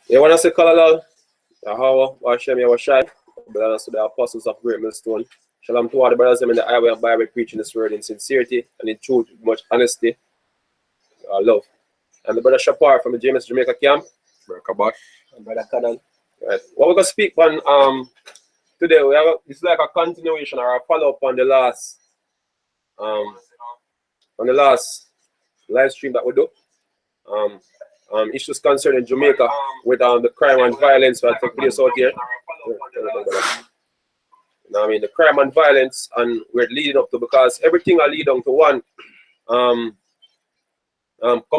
You want to say Kalala? How Hashem Yawashai, brothers to the apostles of Great Millstone. Shalom to all the brothers in the highway and Bible preaching this word in sincerity and in truth, with much honesty, love. And the brother Shapar from the Jamaica camp. Brother Kabash. And brother Canal. Right. What we're gonna speak on today, we have it's like a continuation or a follow-up on the last live stream that we do. Issues concerning Jamaica with the crime and violence that take place out here. You know what I mean? The crime and violence and we're leading up to, because everything will lead down to one come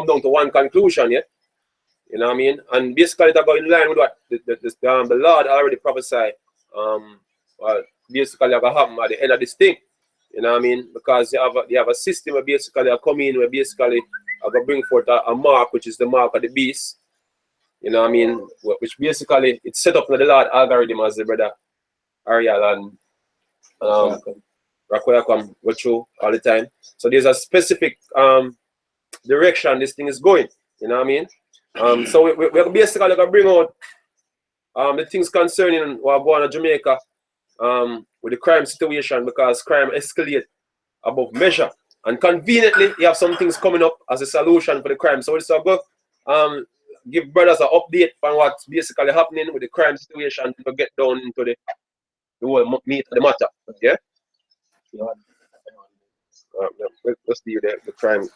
down to one conclusion, yeah? You know what I mean? And basically that go in line with what the Lord already prophesied. Well, basically gonna happen at the end of this thing. You know what I mean? Because they have a system where basically I come in where basically I gonna bring forth a mark, which is the mark of the beast. You know what I mean? Which basically it's set up in the Lord algorithm, as the brother Ariel and Rakoya come go through all the time. So there's a specific direction this thing is going. You know what I mean? So we're basically gonna bring out the things concerning what going on in Jamaica with the crime situation, because crime escalate above measure. And conveniently, you have some things coming up as a solution for the crime. So it's a go give brothers an update on what's basically happening with the crime situation to get down into the whole meat of the matter. Yeah? Let's do the crime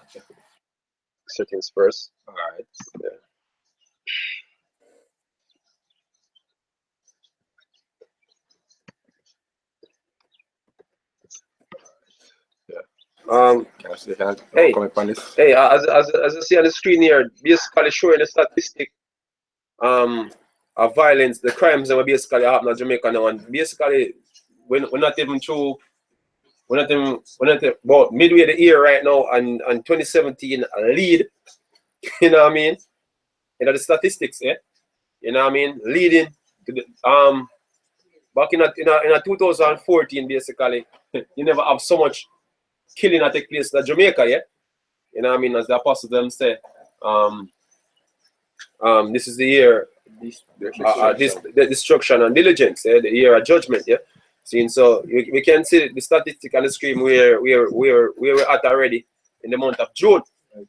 settings first. All right. Yeah. Hey, as you see on the screen here, basically showing the statistic of violence, the crimes that were basically happening in Jamaica now, and basically we're not even through, we're not even about midway of the year right now, and 2017 lead, you know what I mean? You know the statistics, yeah? You know what I mean? Leading to the back in a 2014 basically, you never have so much killing that take place in Jamaica, yeah? You know what I mean? As the apostles them say, this is the year the destruction and diligence, yeah? The year of judgment, yeah? See, so we can see the statistic on the screen where we're at already in the month of June. You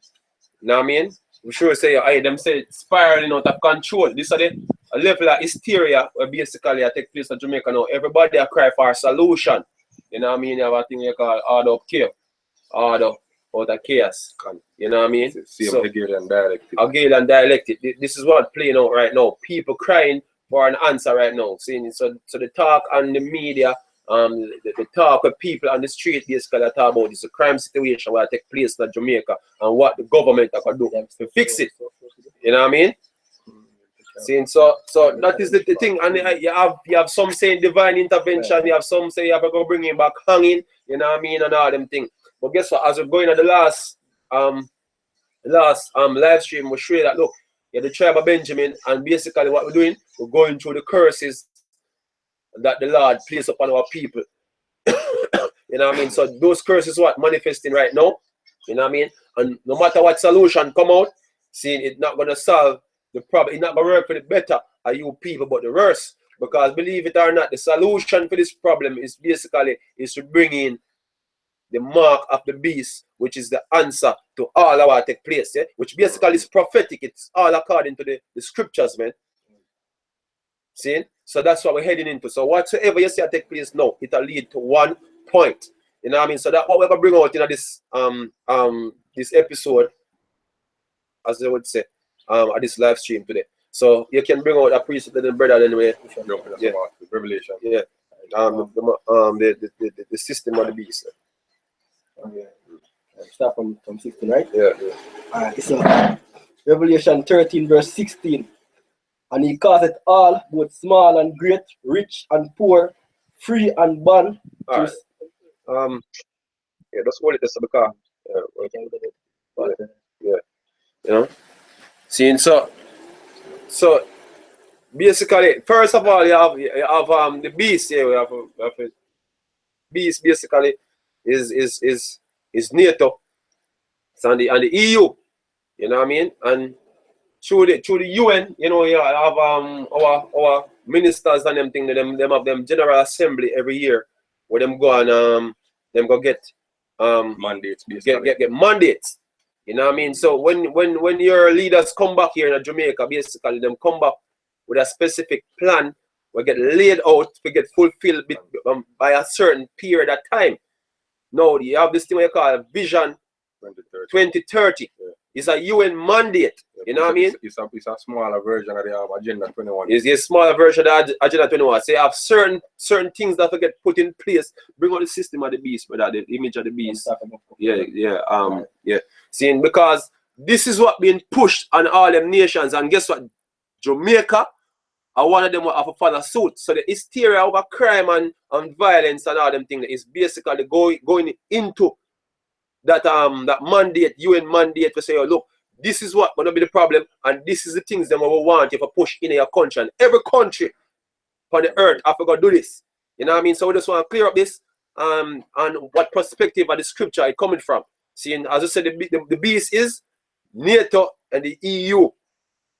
know what I mean? We sure say them say spiraling out of control. This is a level of hysteria where basically I take place in Jamaica now. Everybody a cry for a solution. You know what I mean? You have a thing you call order of chaos. Order out of chaos. You know what I mean? So, Hegelian dialectic. Hegelian dialectic. This is what playing out right now. People crying for an answer right now. Seeing so the talk on the media, the talk with people on the street basically talk about is a crime situation where it take place in Jamaica and what the government can do to fix it. You know what I mean? Seeing so that is the thing, and you have some saying divine intervention, you have some say you have to go bring him back hanging, you know what I mean, and all them things. But guess what? As we're going on the last live stream, we show you that look, you're the tribe of Benjamin, and basically what we're doing, we're going through the curses that the Lord placed upon our people. You know what I mean? So those curses what manifesting right now, you know what I mean? And no matter what solution come out, seeing it's not gonna solve the problem, it's not gonna work for the better of you people, but the worse. Because believe it or not, the solution for this problem is basically to bring in the mark of the beast, which is the answer to all of what take place, yeah? Which basically is prophetic. It's all according to the scriptures, man. See? So that's what we're heading into. So whatsoever you see take place now, it'll lead to one point. You know what I mean? So that's what we're gonna bring out in this episode, as they would say, at this live stream today. So you can bring out a priest and brother anyway. Yeah. Revelation. Yeah. The system of the beast. Yeah. Start from 16, right? Yeah. Alright, so Revelation 13, verse 16. And he causeth all, both small and great, rich and poor, free and bond. Right. Yeah, that's what it is because yeah. You know? Seeing so basically, first of all, you have the beast here. We have a beast basically is NATO. It's on the EU. You know what I mean? And through the UN, you know, you have our ministers and them thing, them have them General Assembly every year where them go and them go get mandates, get mandates. You know what I mean? So when your leaders come back here in Jamaica, basically them come back with a specific plan, we get laid out, we get fulfilled by a certain period of time. Now you have this thing we call Vision 2030. Yeah. It's a UN mandate. Yeah, you know what I mean? It's a smaller version of the Agenda 21. It's a smaller version of the Agenda 21. So you have certain things that get put in place. Bring out the system of the beast, brother, the image of the beast. Yeah. Seeing, because this is what being pushed on all them nations, and guess what? Jamaica are one of them who have a follow suit. So the hysteria over crime and violence and all them things is basically going into that that mandate, UN mandate, to say, oh, look, this is what gonna be the problem, and this is the things that we want if you push in your country. And every country on the earth have to do this. You know what I mean? So we just want to clear up this and what perspective of the scripture is coming from. Seeing, as I said, the beast is NATO and the EU.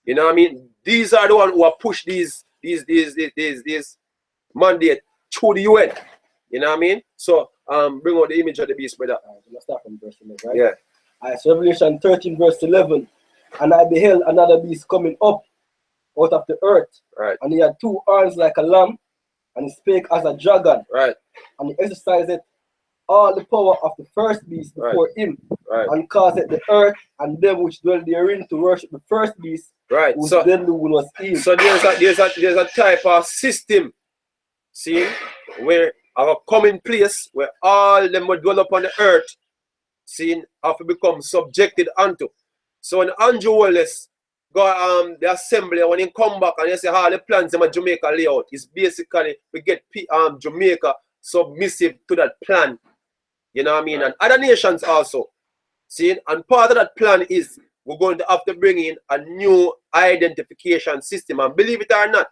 You know what I mean? These are the ones who have pushed these mandate through the UN. You know what I mean? So bring out the image of the beast, brother. Let's start from verse 11, right? Yeah. Alright, so Revelation 13, verse 11. And I beheld another beast coming up out of the earth. Right. And he had 2 horns like a lamb, and he spake as a dragon. Right. And he exercised all the power of the first beast before him. Right. And caused the earth and them which dwell therein to worship the first beast. Right. Whose So deadly wound was healed. So there's a type of system, see, where our common place where all them will dwell upon the earth, see, have to become subjected unto. So when Andrew Wallace go the assembly, when he come back and he say all the plans in Jamaica layout, is basically we get Jamaica submissive to that plan. You know what I mean? And other nations also. See, and part of that plan is we're going to have to bring in a new identification system. And believe it or not,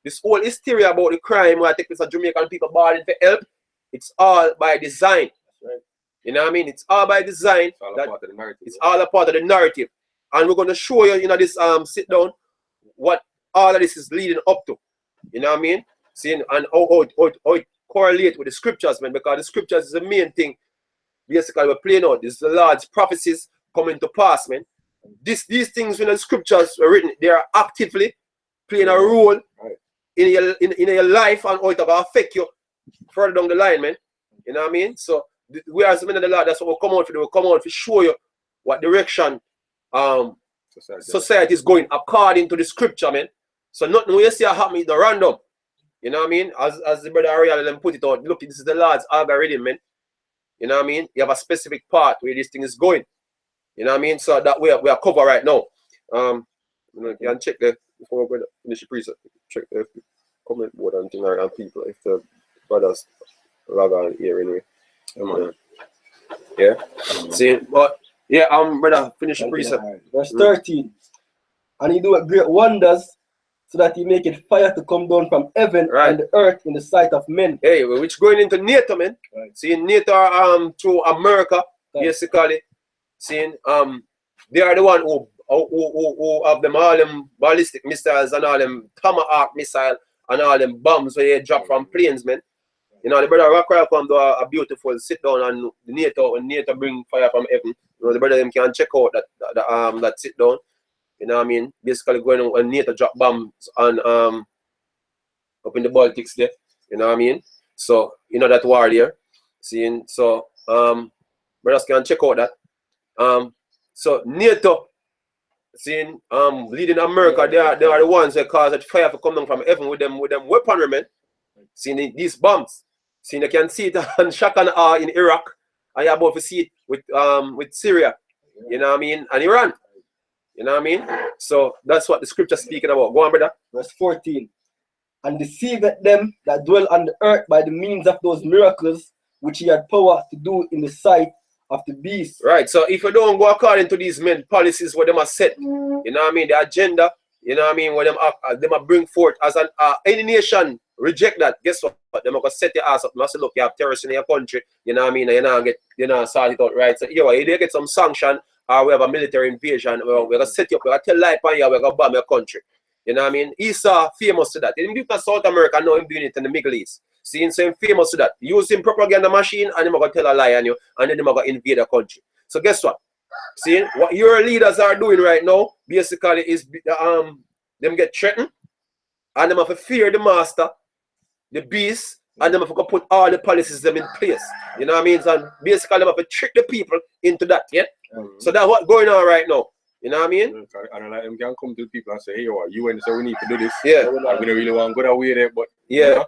this whole hysteria about the crime where I take this a Jamaican people balling for help, it's all by design. Right. You know what I mean? It's all by design. It's all a part of the narrative. It's all a part of the narrative. And we're going to show you, you know, this sit down, what all of this is leading up to. You know what I mean? Seeing and how it correlate with the scriptures, man, because the scriptures is the main thing. Basically, we're playing out. This is the Lord's prophecies coming to pass, man. These things when the scriptures were written, they are actively playing a role in your life and how it will affect you further down the line, man. You know what I mean? So we as men of the Lord, that's what we'll come out for. We'll come out to show you what direction society is going according to the scripture, man. So nothing we see happen is random. You know what I mean? As the brother Ariel them put it out, look, this is the Lord's algorithm, man. You know what I mean? You have a specific part where this thing is going. You know what I mean? So that we are covered right now. You can check the before we finish the preset. Check the comment board and thing and people if the brothers log on here anyway. Yeah. See, but yeah, brother, finish the preset. Right. Verse 13. And he doeth great wonders, so that he maketh fire to come down from heaven and the earth in the sight of men. Hey, which going into NATO, man. Right. See, NATO through America, basically. Seeing they are the one who have them all them ballistic missiles and all them Tomahawk missile and all them bombs where they drop from planes, man. You know, the brother Rockwell come do a beautiful sit down and the NATO, when NATO bring fire from heaven, you know, the brother them can check out that sit down. You know what I mean? Basically going on when NATO drop bombs on up in the Baltics there. You know what I mean? So you know that war there. Seeing so brothers can check out that. So NATO, seeing leading America, they are the ones that cause that fire to come down from heaven with them weaponry, man. Seeing these bombs. Seeing you can see it on shock and awe in Iraq, and you're about to see it with Syria. You know what I mean? And Iran. You know what I mean? So that's what the scripture is speaking about. Go on, brother. Verse 14. And deceiveth them that dwell on the earth by the means of those miracles which he had power to do in the sight of the beast. Right. So if you don't go according to these men policies where them are set, you know what I mean, the agenda, you know what I mean, where them are bring forth as an any nation reject that, guess what? Them are gonna set your ass up. You must say, look, you have terrorists in your country, you know what I mean, and you know sort it out, right? So you get some sanction or we have a military invasion, we're gonna set you up, we're gonna tell lie on you, we're gonna bomb your country. You know what I mean? Esau famous to that. He didn't do it in South America, now he's doing it in the Middle East. See, so he's famous to that. Using propaganda machine and he's gonna tell a lie on you, and then he's gonna invade a country. So guess what? See, what your leaders are doing right now, basically, is them get threatened, and them have to fear the master, the beast, and them have to put all the policies them in place. You know what I mean? And basically, them have to trick the people into that, yeah? So that's what's going on right now. You know what I mean? And like them can come to the people and say, hey, what, you and so we need to do this. Yeah. We don't really want to go that way there, but yeah. You know,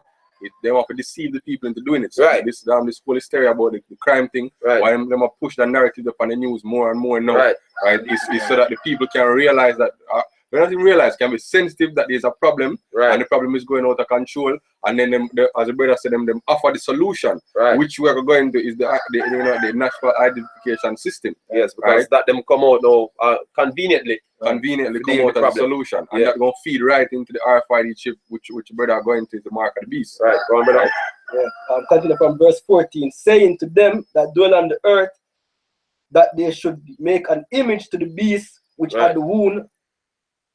they want to deceive the people into doing it. So right. This whole hysteria about the crime thing, right. why them push the narrative up on the news more and more now. Right. It's so that the people can realize that they don't even realize, can be sensitive that there's a problem, right. and the problem is going out of control, and then as the brother said, them offer the solution, right. which we are going to is the national identification system. Yes, because that them come out now conveniently come out as a solution, and that's going to feed right into the RFID chip, which brother are going to the mark of the beast. Right, go on, brother. Right. Yeah. Continue from verse 14, saying to them that dwell on the earth that they should make an image to the beast which right. had the wound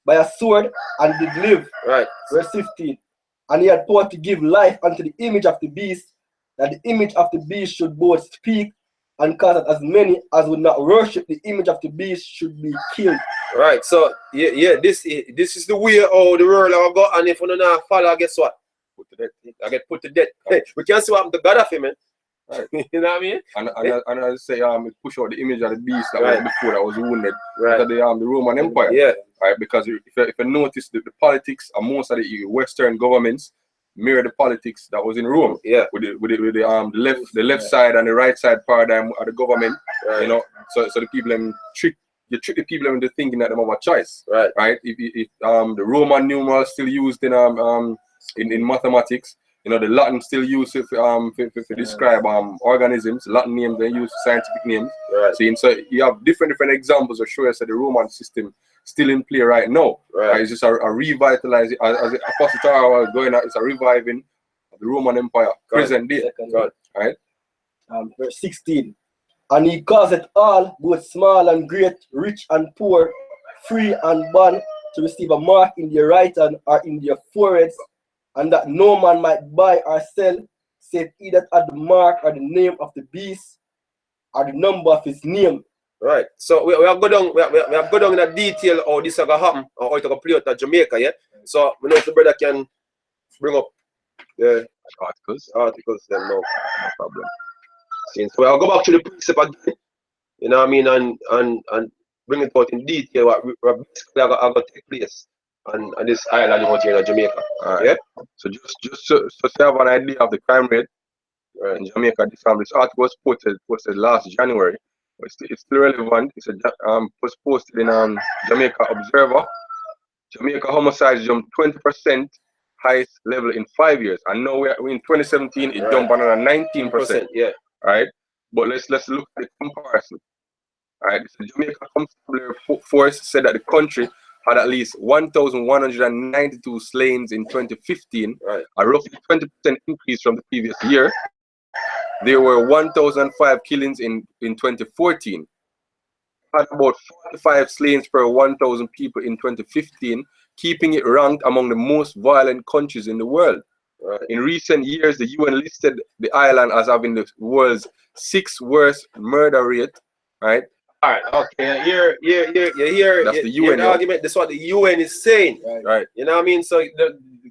by a sword and did live. Right. Verse 15. And he had power to give life unto the image of the beast, that the image of the beast should both speak, and cause that as many as would not worship the image of the beast should be killed. Right. So yeah, this is the way how the world will go, and if you don't follow, guess what? Put to death. I get put to death. Hey, we can't see what happened to God of him, man. Right. You know what I mean? And I say it push out the image of the beast that right. was before that was wounded. Right. The Roman Empire. Yeah. Right, because if you notice the politics and most of the Western governments mirror the politics that was in Rome. Yeah. With the left side and the right side paradigm of the government. Right. You know, so the people trick the people into thinking that they have a choice. Right. Right. If the Roman numerals still used in mathematics. You know, the Latin still used it to describe organisms. Latin names they use scientific names. Right. See, so you have different examples of show us that the Roman system still in play right now. Right. It's just a revitalizing, as the Apostle Tara was going out, it's a reviving of the Roman Empire, present day. Right? Verse 16. And he causeth all, both small and great, rich and poor, free and bond, to receive a mark in their right hand or in their foreheads, and that no man might buy or sell, save he that had the mark or the name of the beast or the number of his name. Right. So we have go down. We have go down in a detail how this is gonna happen or how it's gonna play out at Jamaica. Yeah. So we know if the brother can bring up the articles. Then no problem. So I'll go back to the precept again. You know what I mean, and bring it out in detail what basically are gonna take place on this island out here in Jamaica. Right. Yeah. So just so to have an idea of the crime rate in Jamaica, this article was posted last January. It's still relevant. It's was posted in Jamaica Observer. Jamaica homicides jumped 20%, highest level in 5 years, and now we're in 2017. It jumped another 19%. Yeah. Right. But let's look at the comparison. Right. So Jamaica Constabulary Force said that the country had at least 1,192 slayings in 2015, right. A roughly 20% increase from the previous year. There were 1,005 killings in 2014. Had about 45 slayings per 1,000 people in 2015, keeping it ranked among the most violent countries in the world. Right. In recent years, the UN listed the island as having the world's 6th worst murder rate. Right. All right. Okay. Here. That's the UN argument. That's what the UN is saying. Right. You know what I mean? So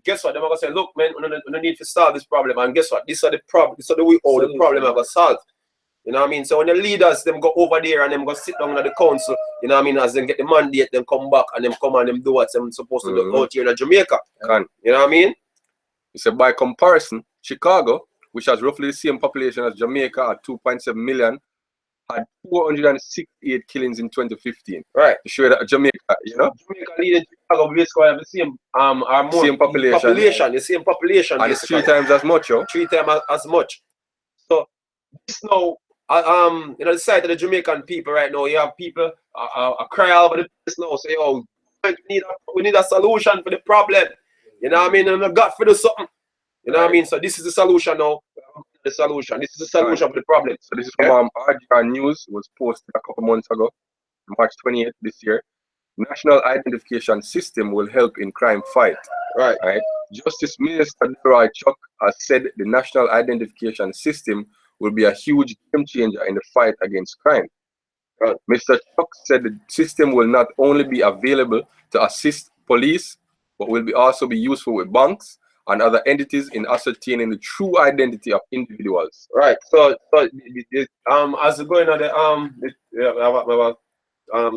guess what? They're gonna say, look, man, we don't need to solve this problem. And guess what? These are the problem. These are the way all the problem are gonna solve. You know what I mean? So when the leaders them go over there and them go sit down at the council, you know what I mean, as them get the mandate, them come back and them come and them do what them supposed to do out here in Jamaica. You know what I mean? It's by comparison, Chicago, which has roughly the same population as Jamaica at 2.7 million, had 468 killings in 2015. Right. To show that Jamaica, you know? Jamaica leading Chicago basically have the same same population. The same population. And it's 3 times as much, yo. 3 times as much. So this now you know, the side of the Jamaican people right now, you have people cry all over the place now, say, oh, we need a solution for the problem. You know what I mean? And I got to do something. You know what I mean? So this is the solution now. The solution. This is the solution for the problem. So this is from RGR News. It was posted a couple months ago. March 28th this year. National identification system will help in crime fight. Right. Right. Justice Minister Leroy Chuck has said the national identification system will be a huge game changer in the fight against crime. Mr. Chuck said the system will not only be available to assist police, but will also be useful with banks and other entities in ascertaining the true identity of individuals. Right. So as we going on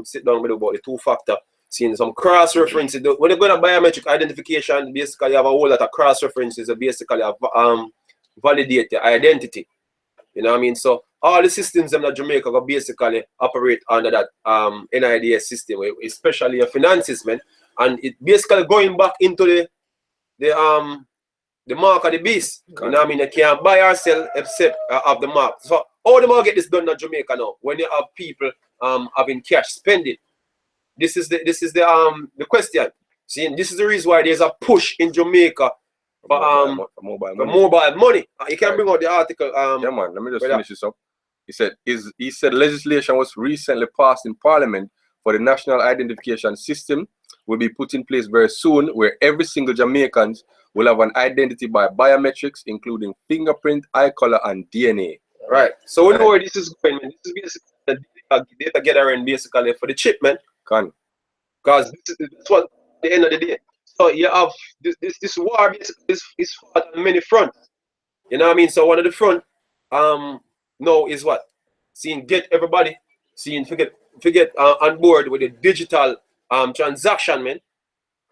sit down with about the two-factor, seeing some cross-references. When you're going to biometric identification, basically you have a whole lot of cross-references that basically validate the identity. You know what I mean? So all the systems in Jamaica will basically operate under that NIDS system, especially your finances, man. And it basically going back into the mark of the beast. You know what I mean? You can't buy or sell except have the mark. So how do you get this done in Jamaica now? When you have people having cash spending. This is the question. See, this is the reason why there's a push in Jamaica for mobile money. You can bring out the article. Yeah, man. Let me just finish this up. He said legislation was recently passed in Parliament for the national identification system will be put in place very soon, where every single Jamaican will have an identity by biometrics, including fingerprint, eye color, and DNA. Right. So we know where this is going, man. This is basically the data gathering basically for the chip, man. Because this is what at the end of the day. So you have this war basically is fought on many fronts. You know what I mean? So one of the front now is what? Seeing get everybody, seeing forget on board with the digital transaction, man.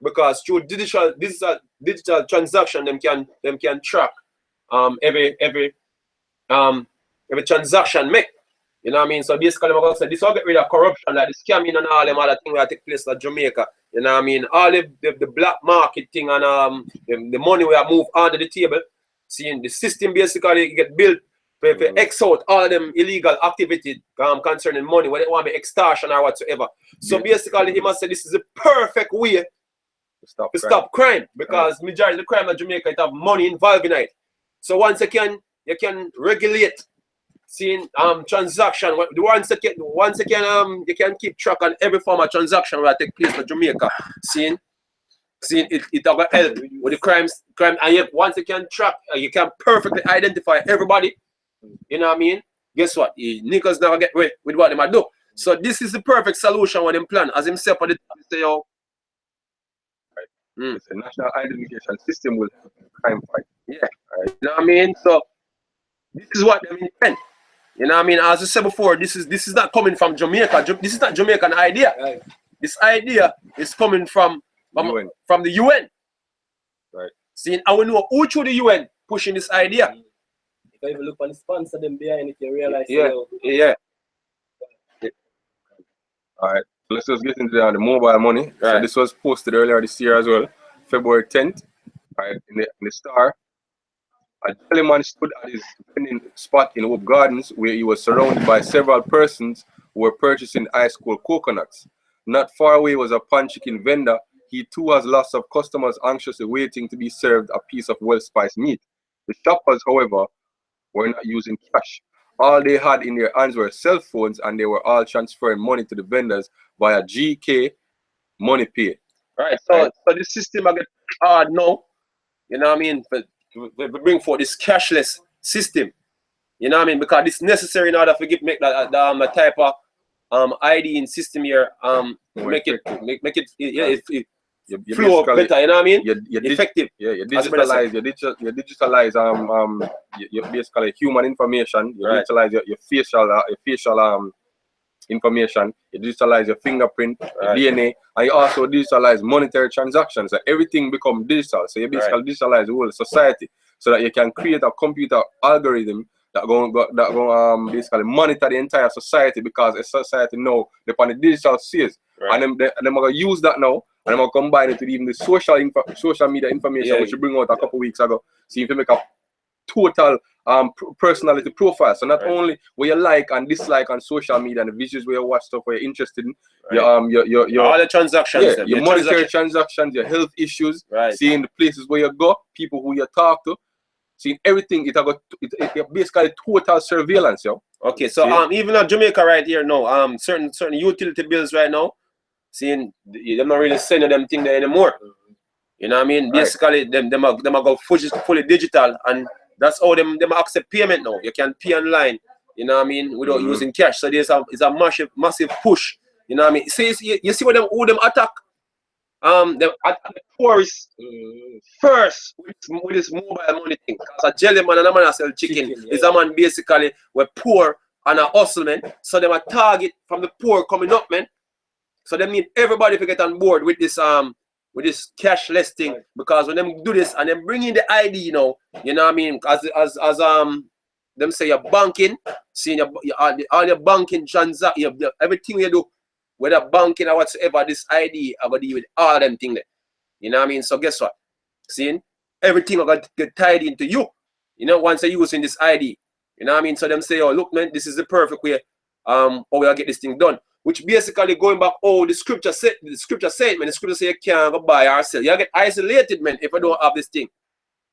Because through digital transaction them can track every transaction make. You know what I mean? So basically I'm gonna say this will get rid of corruption, like the scamming and all them other things that take place in Jamaica. You know what I mean? All the black market thing and the money we have moved under the table. Seeing the system basically get built for X out all of them illegal activity concerning money, whether they want to be extortion or whatsoever. So basically he must say this is the perfect way to stop crime, because majority of the crime in Jamaica it have money involved in it. So once you can regulate seeing transaction, once you can keep track on every form of transaction that take place in Jamaica. Seeing it will help with the crime, and yet once you can track, you can perfectly identify everybody. You know what I mean? Guess what? Niggas never get away with what they might do. So this is the perfect solution with them plan. As himself on the top, say, yo. It's a national identification system will help crime fight. Yeah. You know what I mean? So this is what they intend. You know what I mean? As I said before, this is not coming from Jamaica. This is not Jamaican idea. Right. This idea is coming from the UN. Right. See, and we know who through the UN pushing this idea. If you even look on the sponsor them behind it, you realize. Yeah. All right. Let's just get into the mobile money. Right. So this was posted earlier this year as well, February 10th. Right. In the Star. A gentleman stood at his vending spot in Hope Gardens where he was surrounded by several persons who were purchasing ice cold coconuts. Not far away was a pan chicken vendor. He too has lots of customers anxiously waiting to be served a piece of well-spiced meat. The shoppers, however, were not using cash. All they had in their hands were cell phones, and they were all transferring money to the vendors via GK Money Pay. Right. So the system I get hard now. You know what I mean? We bring forth this cashless system. You know what I mean? Because it's necessary in order to make that type of ID in system here. Make it flow better. You know what I mean? Effective. Yeah, you digitalize your basically human information. You digitalize your facial information. You digitalize your fingerprint, your DNA, and you also digitalize monetary transactions. So everything become digital. So you basically digitalize the whole society so that you can create a computer algorithm that going basically monitor the entire society, because a society now depend on the digital space. Right. And then I'm gonna use that now, and I'm gonna combine it with even the social media information which you bring out a couple weeks ago. So you can make a total personality profile. So not only what you like and dislike on social media and the visuals where you watch stuff where you're interested in, your all the transactions, your monetary transactions, your health issues, seeing the places where you go, people who you talk to. See, everything, it basically total surveillance, yo. Okay, so even in Jamaica right here now, certain utility bills right now, seeing they're not really sending them thing there anymore. You know what I mean? Right. Basically, them are go fully digital, and that's how them accept payment now. You can pay online. You know what I mean? Without using cash. So it's a massive push. You know what I mean? See, you see what who them attack? Them attack the poorest first with this mobile money thing. Cause a jelly man and a man that sell chicken is a man basically we're poor and a hustle, man. So them a target from the poor coming up, man. So they need everybody to get on board with this cashless thing, because when them do this and them bring in the ID, you know what I mean, as them say you're banking, seeing all your banking transaction, everything you do, whether banking or whatsoever, this ID I got to deal with all them things there. You know what I mean? So guess what? Seeing everything I got to get tied into you. You know, once you're using this ID. You know what I mean? So them say, oh look man, this is the perfect way how we'll get this thing done. Which basically going back, the scripture said, man, the scripture say you can't go buy or sell. You get isolated, man, if you don't have this thing.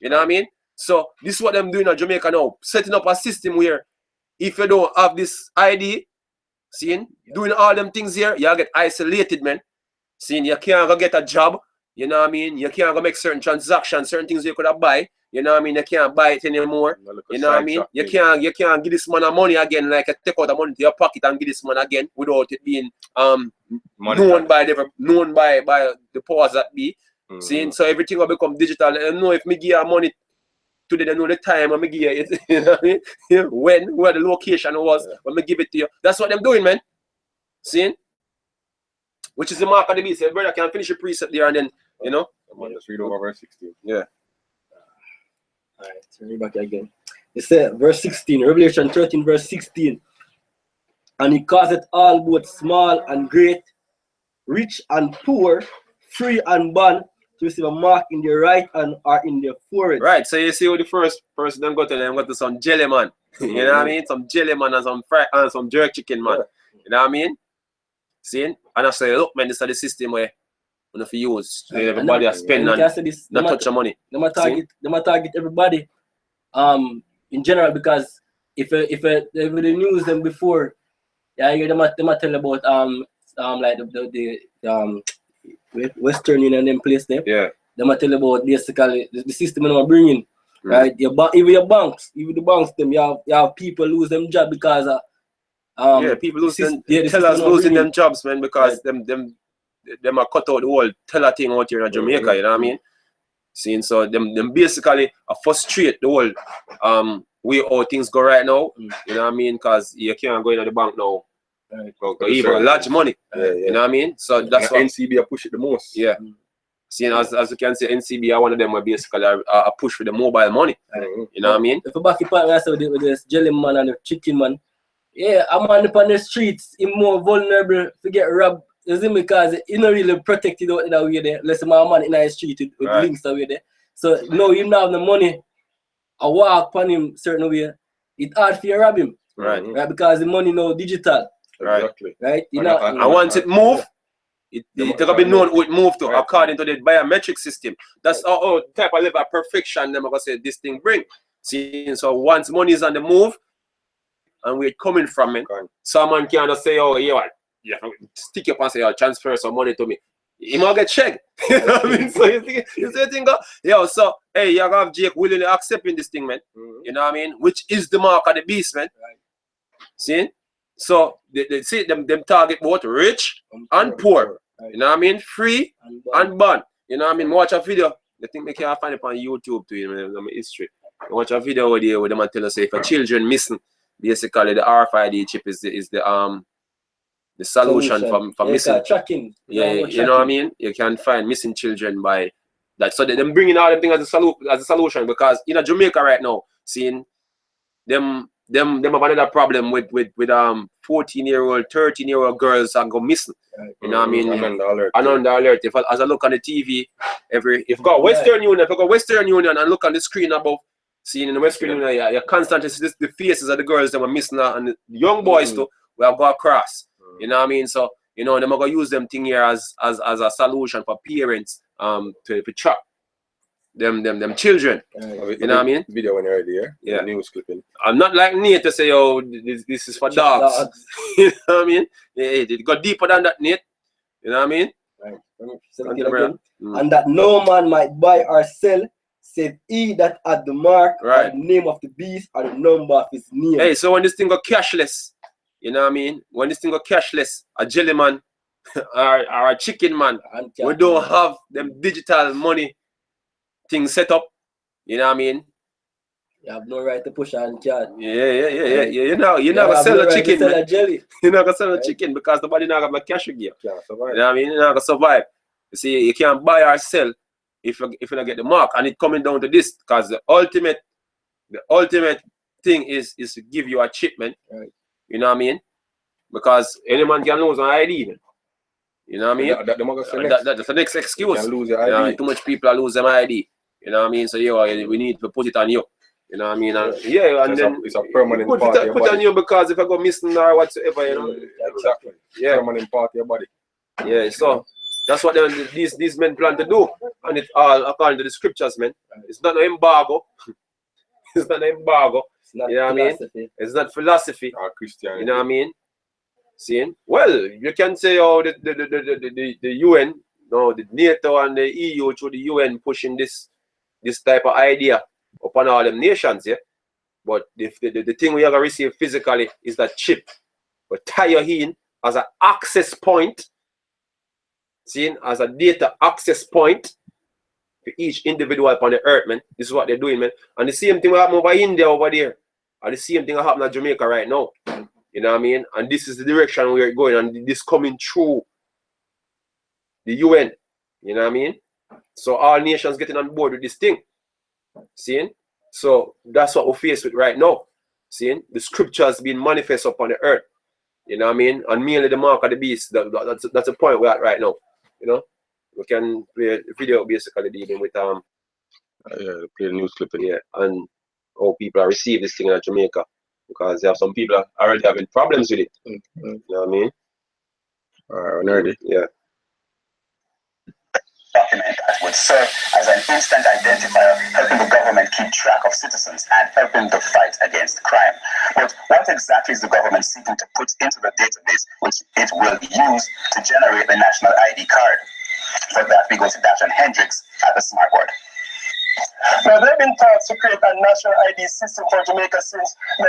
You know what I mean? So this is what I'm doing in Jamaica now, setting up a system where if you don't have this ID, seeing, doing all them things here, you get isolated, man. Seeing, you can't go get a job, you know what I mean? You can't go make certain transactions, certain things you could have buy. You know what I mean? You can't buy it anymore. You know what I mean? You can't give this man money again, like you take out the money to your pocket and give this man again without it being known by the powers that be. Seeing, so everything will become digital. I know if me give you money today, they know the time when me give you it. You know what I mean? When, where the location was, when me give it to you. That's what them doing, man. Seeing? Which is the mark of the beast. Your brother can finish your precept there and then, you know. Just read over verse 16. Yeah. Alright, so read back again. It says, verse 16, Revelation 13, verse 16. And he causeth all, both small and great, rich and poor, free and bond, to receive a mark in their right hand or in their forehead. Right, so you see what the first person them go to some jelly man. You know what I mean? Some jelly man and some fry and some jerk chicken man. You know what I mean? See? And I say, look man, this is the system where you have to use. Everybody has spend and not touch your money. They might target everybody in general, because if the news them before, yeah, they might tell about like the Western Union them place there. Yeah. They might tell about basically the system they are bringing. Right? Even your banks, even the banks, them you have people lose them job because people losing tellers losing them jobs, man, because them are cut out the whole teller thing out here in Jamaica, you know what I mean? Seeing, so them basically frustrate the whole way how things go right now, you know what I mean? Because you can't go into the bank now. Even large money, you know what I mean? So that's why NCB push it the most. Yeah. Seeing, as you can see, NCB are one of them where basically a push for the mobile money. You know what I mean? If you back it up with this jelly man and the chicken man, yeah, a man up on the streets is more vulnerable to get robbed. You see, because he not really protected out that way there. Unless my man in the street with links away there. So now you don't have the money, I walk upon him certain way, it's hard for you to rob him. Right. Because the money now digital. Exactly. Right? You and once it move, it gonna be known who it moved to according to the biometric system. That's how type of level of perfection them are gonna say this thing bring. See, so once money is on the move and where it coming from, man, someone can't just say, oh yeah, yeah, stick your pants and say, transfer some money to me. He might get checked. You know what I mean? So you see, yo, so hey, you have Jake willingly accepting this thing, man. You know what I mean? Which is the mark of the beast, man. See? So they see them target both rich and poor. You know what I mean? Free and bond. You know what I mean? Watch a video. I think they can find it on YouTube too, you know, history. Watch a video where them tell us if a children missing, basically the RFID chip is the solution for missing. Tracking. Yeah, you know what I mean? You can find missing children by that. So them bringing all them things as a solution, because in Jamaica right now, seeing them have another problem with 14-year-old, 13-year-old girls are go missing. You know what I mean? Under alert. If I look on the TV, if you got Western Union and look on the screen above, seeing in the Western Union, you constantly see the faces of the girls that were missing and the young boys too, we have got across. You know what I mean? So, you know, them are gonna use them thing here as a solution for parents to track them children. You know what I mean? Video when you're there. Yeah. News clipping. I'm not like Nate to say, oh, this is for dogs. You know what I mean? Yeah, it got deeper than that, Nate. You know what I mean? Right. Mm. And that no man might buy or sell, save he that had the mark or the name of the beast or the number of his name. Hey, so when this thing got cashless, you know what I mean? When this thing got cashless, a jelly man or a chicken man, we don't have them digital money things set up. You know what I mean? You have no right to push on card. Yeah. You're not gonna sell the chicken, man. You're not gonna sell the chicken because nobody not got my cash with you. You know what I mean? You're not gonna survive. You see, you can't buy or sell if you don't get the mark. And it's coming down to this, because the ultimate thing is to give you a chip, man. Right. You know what I mean? Because any man can lose an ID, man. You know what I mean? That's the next excuse. You can lose your ID. You know, too much people are losing their ID. You know what I mean? So we need to put it on you. You know what I mean? And, and then it's a permanent part of your body. Put on you because if I go missing or whatsoever, you know. Exactly. Yeah. Permanent part of your body. Yeah, so that's what these men plan to do. And it's all according to the scriptures, man. It's not an embargo. It's not an embargo. You know what I mean? It's not philosophy. Or Christianity. You know what I mean? See? Well, you can say, oh, the UN, no, the NATO and the EU through the UN pushing this type of idea upon all them nations, yeah. But the thing we are gonna receive physically is that chip. But tie your in as an access point, seeing as a data access point for each individual upon the earth, man. This is what they're doing, man. And the same thing will happen over India over there. And the same thing will happen in Jamaica right now. You know what I mean? And this is the direction we're going, and this coming through the UN. You know what I mean? So all nations getting on board with this thing. Seeing? So that's what we're faced with right now. Seeing? The scriptures being manifest upon the earth. You know what I mean? And merely the mark of the beast. That's the point we're at right now. You know? We can play a video basically dealing with play the news clipping. Yeah. And how people are receiving this thing in Jamaica. Because there are some people already having problems with it. You know what I mean? Nerdy. Yeah. Document that would serve as an instant identifier, helping the government keep track of citizens and helping the fight against crime. But what exactly is the government seeking to put into the database, which it will use to generate the national ID card? For that, we go to Dashan Hendricks at the Smart Board. Now, there have been thoughts to create a national ID system for Jamaica since the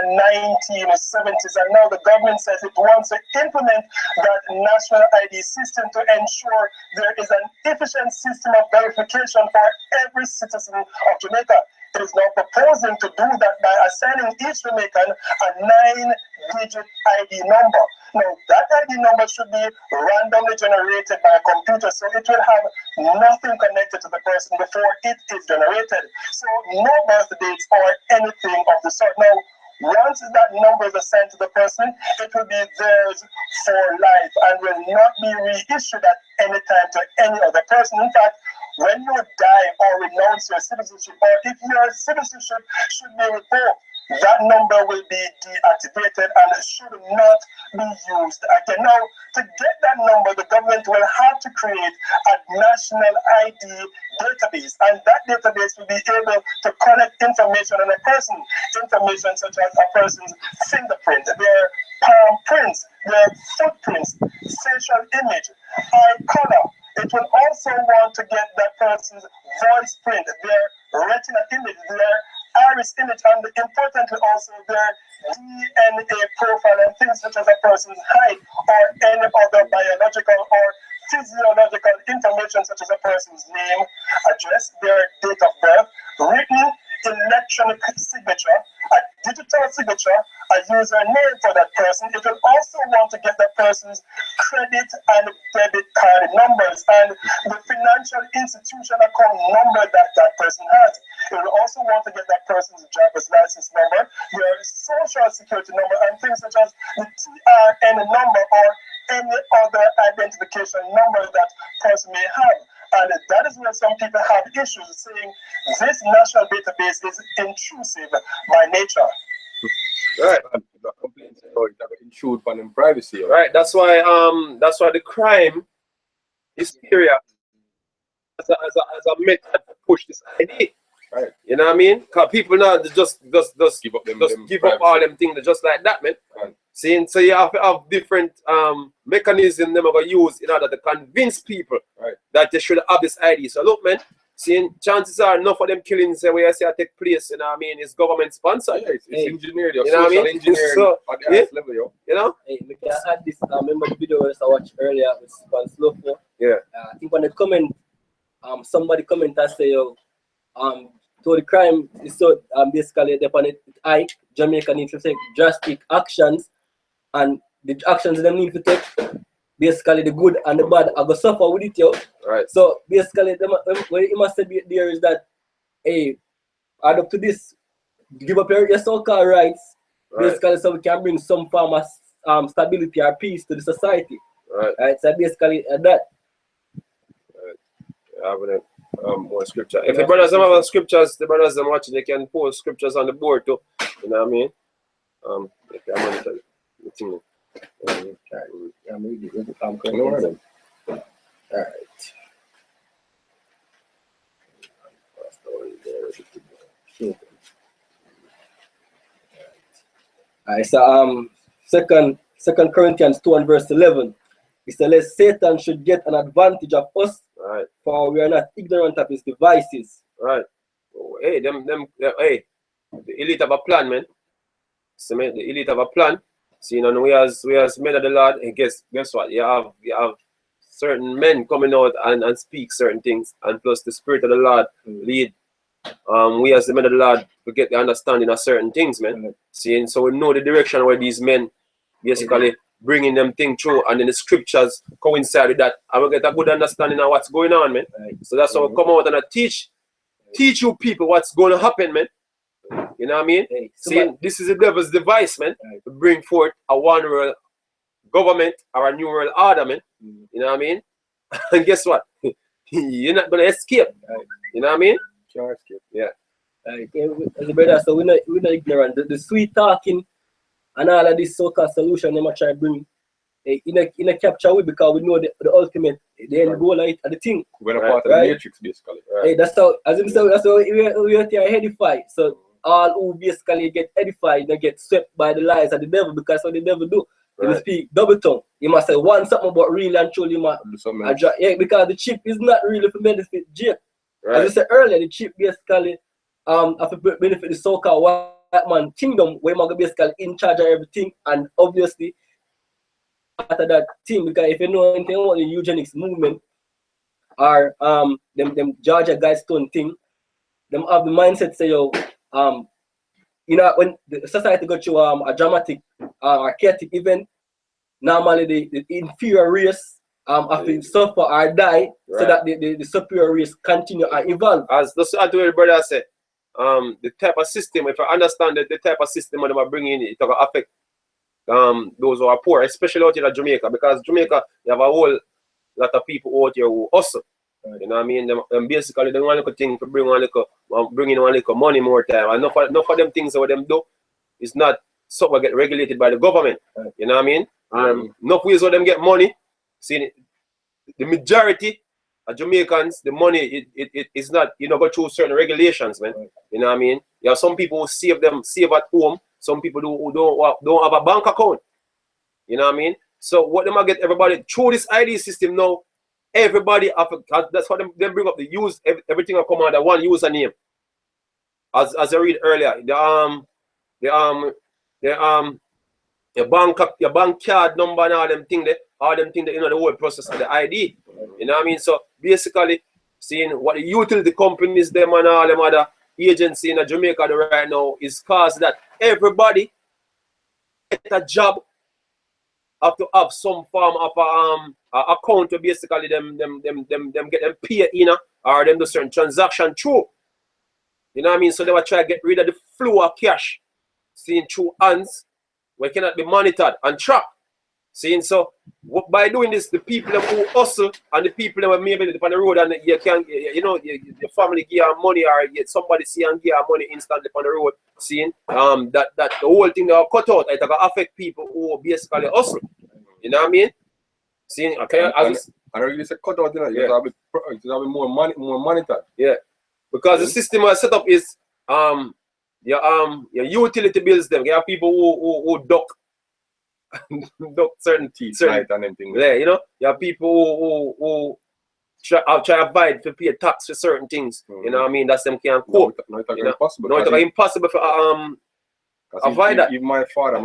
1970s, and now the government says it wants to implement that national ID system to ensure there is an efficient system of verification for every citizen of Jamaica. It is now proposing to do that by assigning each Jamaican a 9-digit ID number. Now, that ID number should be randomly generated by a computer, so it will have nothing connected to the person before it is generated. So, no birth dates or anything of the sort. Now, once that number is assigned to the person, it will be theirs for life and will not be reissued at any time to any other person. In fact, when you die or renounce your citizenship, or if your citizenship should be revoked, that number will be deactivated and should not be used again. Now, to get that number, the government will have to create a national ID database, and that database will be able to collect information on a person, information such as a person's fingerprint, their palm prints, their footprints, facial image, eye color. It will also want to get that person's voice print, their retina image, their iris image, and importantly also their DNA profile and things such as a person's height or any other biological or physiological information such as a person's name, address, their date of birth, written electronic signature, a digital signature, a username for that person. It will also want to get that person's credit and debit card numbers and the financial institution account number that that person has. It will also want to get that person's driver's license number, their social security number, and things such as the TRN number or any other identification number that person may have. And that is where some people have issues saying this national database is intrusive by nature. Right. Intrude on privacy. Right. That's why the crime is serious as a method to push this ID. Right. You know what I mean? Because people now just Give up them. give up all them things just like that, man. Right. Seeing, so you have to have different mechanisms them are going to use in order to convince people that they should have this ID. So look, man, seeing chances are enough of them killings where I say take place, you know what I mean, is government sponsored. Yeah, it's engineered, you know what I mean? Engineering So, at the highest level, yo. You know? Hey, we can add this. I remember the video I watched earlier with Span Slowfo. Yeah. I think on the comment, somebody comment and say, yo, so the crime is so basically upon it, Jamaica needs to take drastic actions, and the actions them need to take, basically the good and the bad are gonna suffer with it, yo. Right. So basically, what it must be there is that, hey, add up to this, give up your so-called rights, basically, so we can bring some form of stability or peace to the society. Right. So basically that. Right. More scripture. If the brothers have scriptures, the brothers are watching, they can post scriptures on the board too. You know what I mean? If you have the thing. Alright, so Second Corinthians 2 and verse 11. It says, lest Satan should get an advantage of us, for we are not ignorant of his devices. Right. Oh, hey, hey, the elite have a plan, man. So, man, the elite have a plan. So, you know, we as men of the Lord, and guess what? You have certain men coming out and speak certain things, and plus the Spirit of the Lord lead. We as the men of the Lord, we get the understanding of certain things, man. See, so we know the direction where these men basically bringing them things through, and then the scriptures coincide with that, and we get a good understanding of what's going on, man. So that's how we come out and I teach you people what's going to happen, man. You know what I mean? See, this is the devil's device, man, to bring forth a one world government or a new world order, man. You know what I mean? And guess what? You're not gonna escape. You know what I mean? Can't escape. Yeah. As a brother, so we're not ignorant. The sweet talking and all of this so-called solution they might try to bring in a capture way, because we know the ultimate, the end goal of the thing. We're a part of the matrix, basically. Hey, that's how, as in, so that's how we are edified. So all who basically get edified, they get swept by the lies of the devil, because what the devil do, he speak double tongue. He must say one something about really and truly, because the chip is not really for benefit Jake. As I said earlier, the chip basically have to benefit the so-called white man kingdom, where man basically in charge of everything, and obviously after that team, because if you know anything about the eugenics movement or them Georgia Guidestone thing, them have the mindset say, yo, you know, when the society go through a dramatic or chaotic event, normally the inferior race have to suffer or die, so that the superior race continue and evolve. As the brother said, the type of system, if I understand that the type of system that they are bringing in, it will affect those who are poor, especially out here in Jamaica, because Jamaica, you have a whole lot of people out here who hustle. You know what I mean? Them basically, they want to thing to bring in one little money more time. And enough of them things that them do is not something get regulated by the government. You know what I mean? Enough ways where them get money. See, the majority of Jamaicans, the money it is not, you know, go through certain regulations, man. You know what I mean? You have some people who save at home. Some people who don't have a bank account. You know what I mean? So what them get everybody through this ID system now, everybody that's how them bring up the use, everything will come under one username. As I read earlier, your bank card number and all them things that, you know, the whole process of the ID. You know what I mean? So basically, seeing what the utility companies them and all them other agency in Jamaica right now is cause that everybody get a job have to have some form of account to basically them get them pay in, or them do certain transaction through. You know what I mean? So they will try to get rid of the flow of cash, seeing through hands where cannot be monitored and tracked. Seeing, so by doing this, the people who hustle and the people who maybe on the road and you can, you know, your family give you money, or somebody see and give you money instantly on the road. Seeing that the whole thing they are cut out, it will affect people who basically hustle. You know what I mean? Seeing, okay, and really say cut out, you know, it will be more monitored. Yeah. Because the system was set up is your utility bills them. You have people who duck certain Right and them things. Yeah, you know, you have people who try to avoid to pay tax for certain things. You know what I mean? That's them can't cope. No, it's impossible. No, it's impossible for avoid that. Even my father,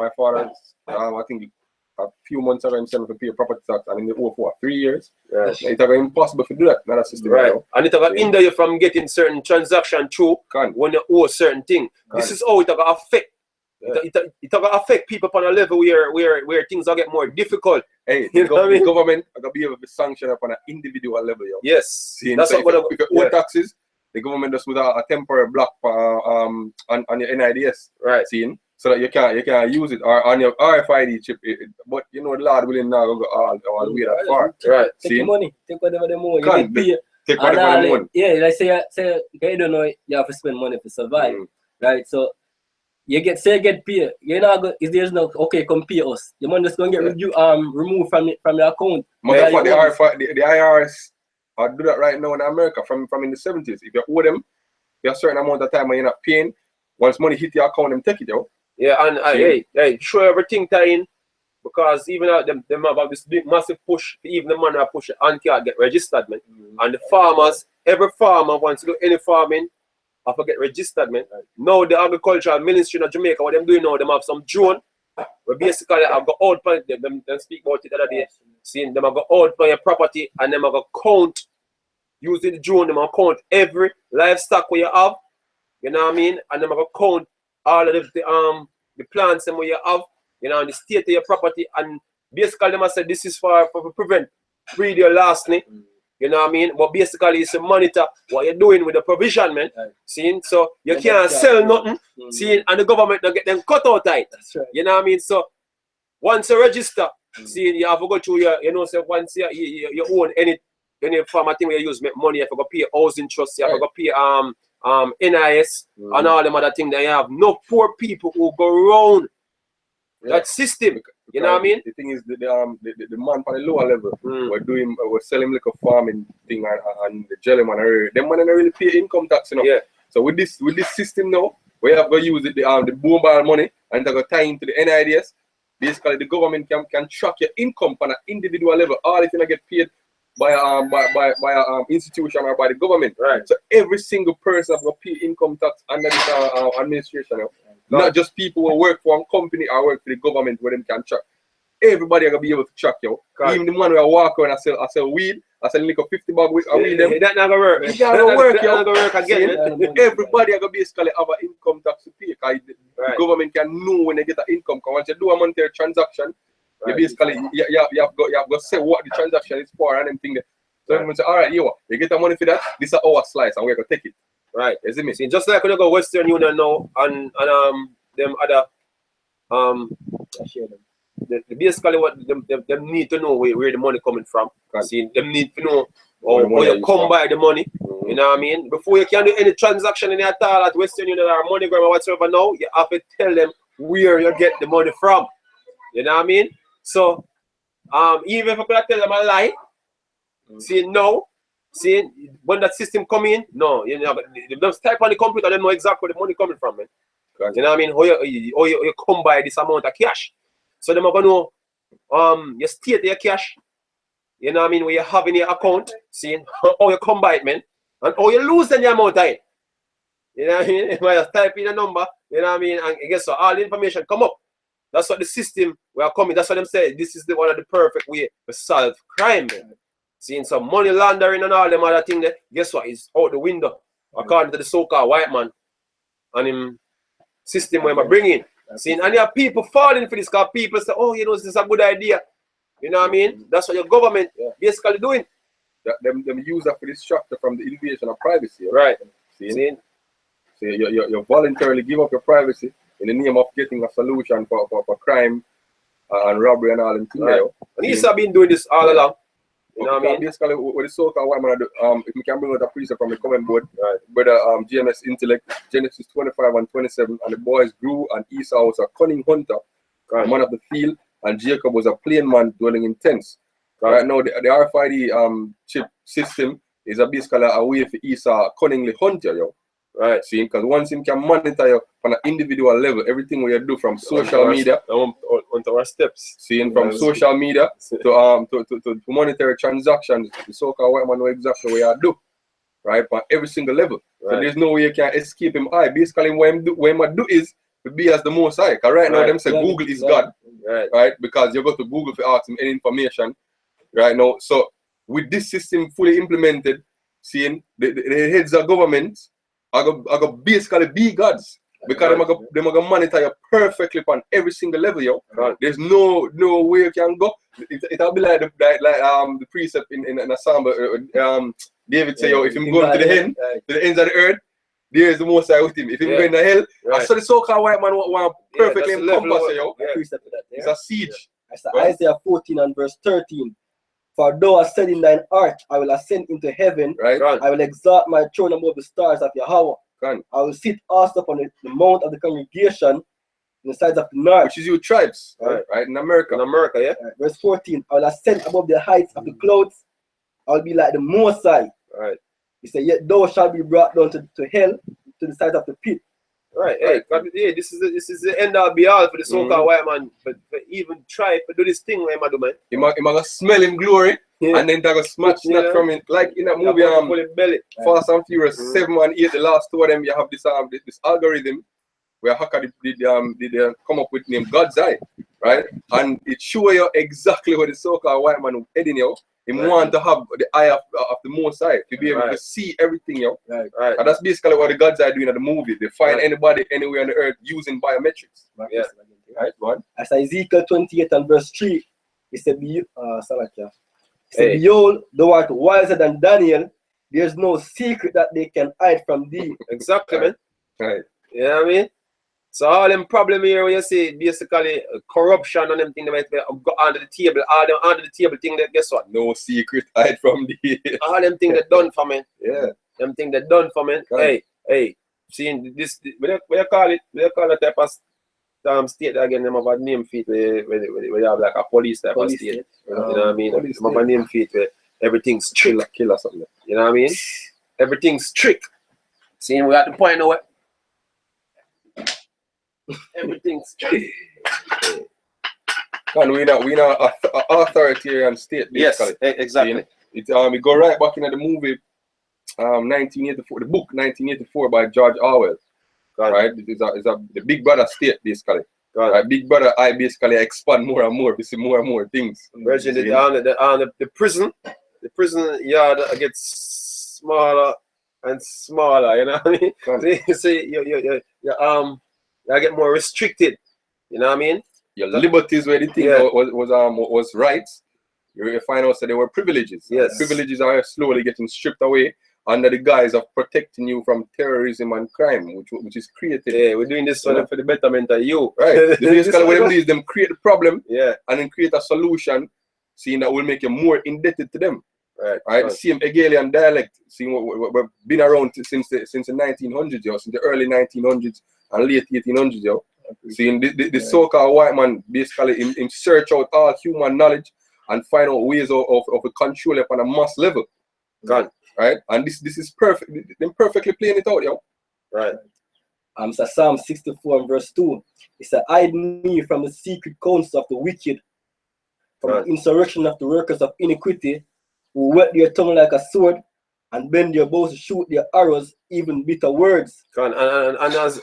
I think a few months ago, him sent me to pay property tax, and in the over for 3 years, it's impossible to do that. Not a system, right? And it's hinder you from getting certain transaction through when you owe certain thing. This is how it affect. It affect people on a level where things are get more difficult. Hey, the government are gonna be able to sanction up on an individual level, yo. Yes, that's so what if you owe taxes, the government does with a temporary block on your NIDS, right? Seeing. So that you can't use it or on your RFID chip, but you know the Lord willing now go all the way that far. Right. Take your money, take whatever they want. You pay. Take whatever they want. Yeah, like say you don't know you have to spend money to survive, right? So you get paid. You're not go, if there's no come pay us. Your money just gonna get removed from your account. Motherfucker, the IRS do that right now in America from in the 70s. If you owe them, you have a certain amount of time when you're not paying. Once money hit your account, them take it, yo. Yeah, and hey, show everything tying because even them have this big massive push, even the money push and can't get registered, man. And the farmers, every farmer wants to do any farming, have to get registered, man. Now the agricultural ministry in Jamaica, what them doing now, them have some drone, where basically have got out by them speak about it the other day, seeing them have got out by your property and them have got count using the drone, them have count every livestock where you have, you know what I mean, and them have got count all of the plants and where you have, you know, and the state of your property, and basically them say this is for prevent breed your larceny, you know what I mean? But basically it's to monitor what you're doing with the provision, man. Seeing, so you can't sell nothing, seeing, and the government don't get them cut out tight. You know what I mean? So once you register, seeing you have to go through your, you know, so once you own any farm thing where you use make money, you have to go pay housing trust, you have to go pay NIS and all them other things. That you have no poor people who go around that system. You know what I mean? The thing is, the man on the lower level we're selling like a farming thing and the jelly man, them man don't really pay income tax, you know. Yeah. So with this system now, we have to use the boom bar money and they go tie into the NIDS. Basically, the government can track your income on an individual level. All if you not get paid by institution or by the government. Right. So every single person have to pay income tax under this administration. Not just people who work for a company or work for the government where them can track. Everybody are gonna be able to track you. Even the man who walk around and sell weed, I sell like a 50 bag with weed them. That not gonna work. It not gonna work, yo. Again. Everybody are gonna basically have an income tax to pay. The government can know when they get an income. Because once you do a monetary transaction, you basically you have got to say what the transaction is for and them thing there. So everyone say, all right, you get the money for that. This is our slice, and we're gonna take it. Right, you see me? See, just like when you go Western Union now and them other basically what them need to know where the money coming from. See, them need to know how you come by the money. You know what I mean? Before you can do any transaction in at all at Western Union or MoneyGram or whatsoever now, you have to tell them where you get the money from. You know what I mean? So even if I could tell them a lie, see no. See, when that system come in, no, you know, they just type on the computer, they know exactly where the money coming from, man. You know what I mean? How you come by this amount of cash. So them are gonna know your state of your cash, you know what I mean, where you have in your account, see how you come by it, man, and how you lose the amount of it. You know what I mean? If I type in a number, you know what I mean, and guess what, all the information come up. That's what the system we are coming, that's what them say. This is one of the perfect way to solve crime, man. Seeing some money laundering and all them other things there, guess what? It's out the window. According to the so-called white man and him system where I bring in. Seeing, and you have people falling for this because people say, oh, you know, this is a good idea. You know what I mean? That's what your government basically doing. Them use that for this structure from the invasion of privacy. Right. See? So you voluntarily give up your privacy in the name of getting a solution for crime and robbery and all them things. Right. And he's been doing this all along. You know what I mean? Basically, what the so-called white man do, if we can bring out a preset from the comment board, brother GMS Intellect, Genesis 25 and 27, and the boys grew, and Esau was a cunning hunter, man of the field, and Jacob was a plain man dwelling in tents. Right now, the RFID chip system is a basically a way for Esau cunningly hunt you, yo. Right, see, because once him can monitor you on an individual level, everything we do from social media, onto our steps, seeing from social media to monetary transactions, the so-called white man know exactly what you do, right, on every single level. Right. So there's no way you can escape him eye. Basically, what him do is to be as the most high. Because right now, them say Google is God, right? Because you go to Google to ask him any information, right now. So with this system fully implemented, seeing the heads of government I go basically be gods. Because they're going to monitor you perfectly on every single level, yo. There's no way you can go. It'll be like the precept in a psalm. David say, yo, if him going to the ends of the earth, there is the most high with him. If him going to hell, I saw the so-called white man want perfectly encompass you, yo. It's a siege. That's Isaiah 14 and verse 13. For thou hast said in thine heart, I will ascend into heaven. Right. I will exalt my throne above the stars of Yahweh. I will sit also upon the mount of the congregation in the sides of the north. Which is your tribes, right? In America. In America, yeah. Verse 14. I will ascend above the heights of the clouds. I will be like the Most High. Right. He said, yet thou shalt be brought down to hell, to the side of the pit. Right. Hey, this is the end all be all for the so-called white man. But even try to do this thing, what am I do, man? He might smell him glory. And then they go smash that from it. Like in that movie, Fast and Furious 7 and 8, the last two of them, you have this algorithm where hacker did come up with name God's Eye, right? And it show you exactly what the so-called white man heading you. He want to have the eye of the Most High to be able to see everything, yo. And that's basically what the God's Eye doing in the movie. They find anybody anywhere on the earth using biometrics. Right, God. As Ezekiel 28 and verse 3, he said, behold, thou art wiser than Daniel. There's no secret that they can hide from thee. Exactly, man. Right. You know what I mean? So all them problem here where you see basically corruption and them thing that might be under the table, all them under the table thing that guess what? No secret hide from thee. All them thing that done for me. Yeah. Them thing that done for me. Right. Hey, seeing this what you call it? What you call that type of state again, them have a name feet where you have like a police type of state. You know what I mean? Them have a name feet where everything's strict. Killer something. You know what I mean? Everything's strict. Seeing we at the point now. Everything's strict. And we not authoritarian state. Yes, exactly. We go right back into the movie 1984, the book 1984 by George Orwell. Right? It's the Big Brother state basically. Right? Big Brother, I basically expand more and more. We see more and more things. Virgin, the prison yard gets smaller and smaller. You know what I mean? You see, you get more restricted. You know what I mean? Your liberties where the thing was rights. You find out that they were privileges. Yes. Privileges are slowly getting stripped away under the guise of protecting you from terrorism and crime, which is created. Yeah, we're doing this for the betterment of you. Right. Basically what them do is them create the problem and then create a solution, seeing that will make you more indebted to them. Right. The same Hegelian dialect, seeing we've been around since the 1900s, yo, since the early 1900s and late 1800s, yo. Seeing the so-called white man basically in search out all human knowledge and find out ways of control upon a mass level. Right? And this is perfect. They're perfectly playing it out, yo. Right. So Psalm 64 and verse 2. It said, hide me from the secret counsel of the wicked, from the insurrection of the workers of iniquity, who whet their tongue like a sword and bend their bows to shoot their arrows, even bitter words. And as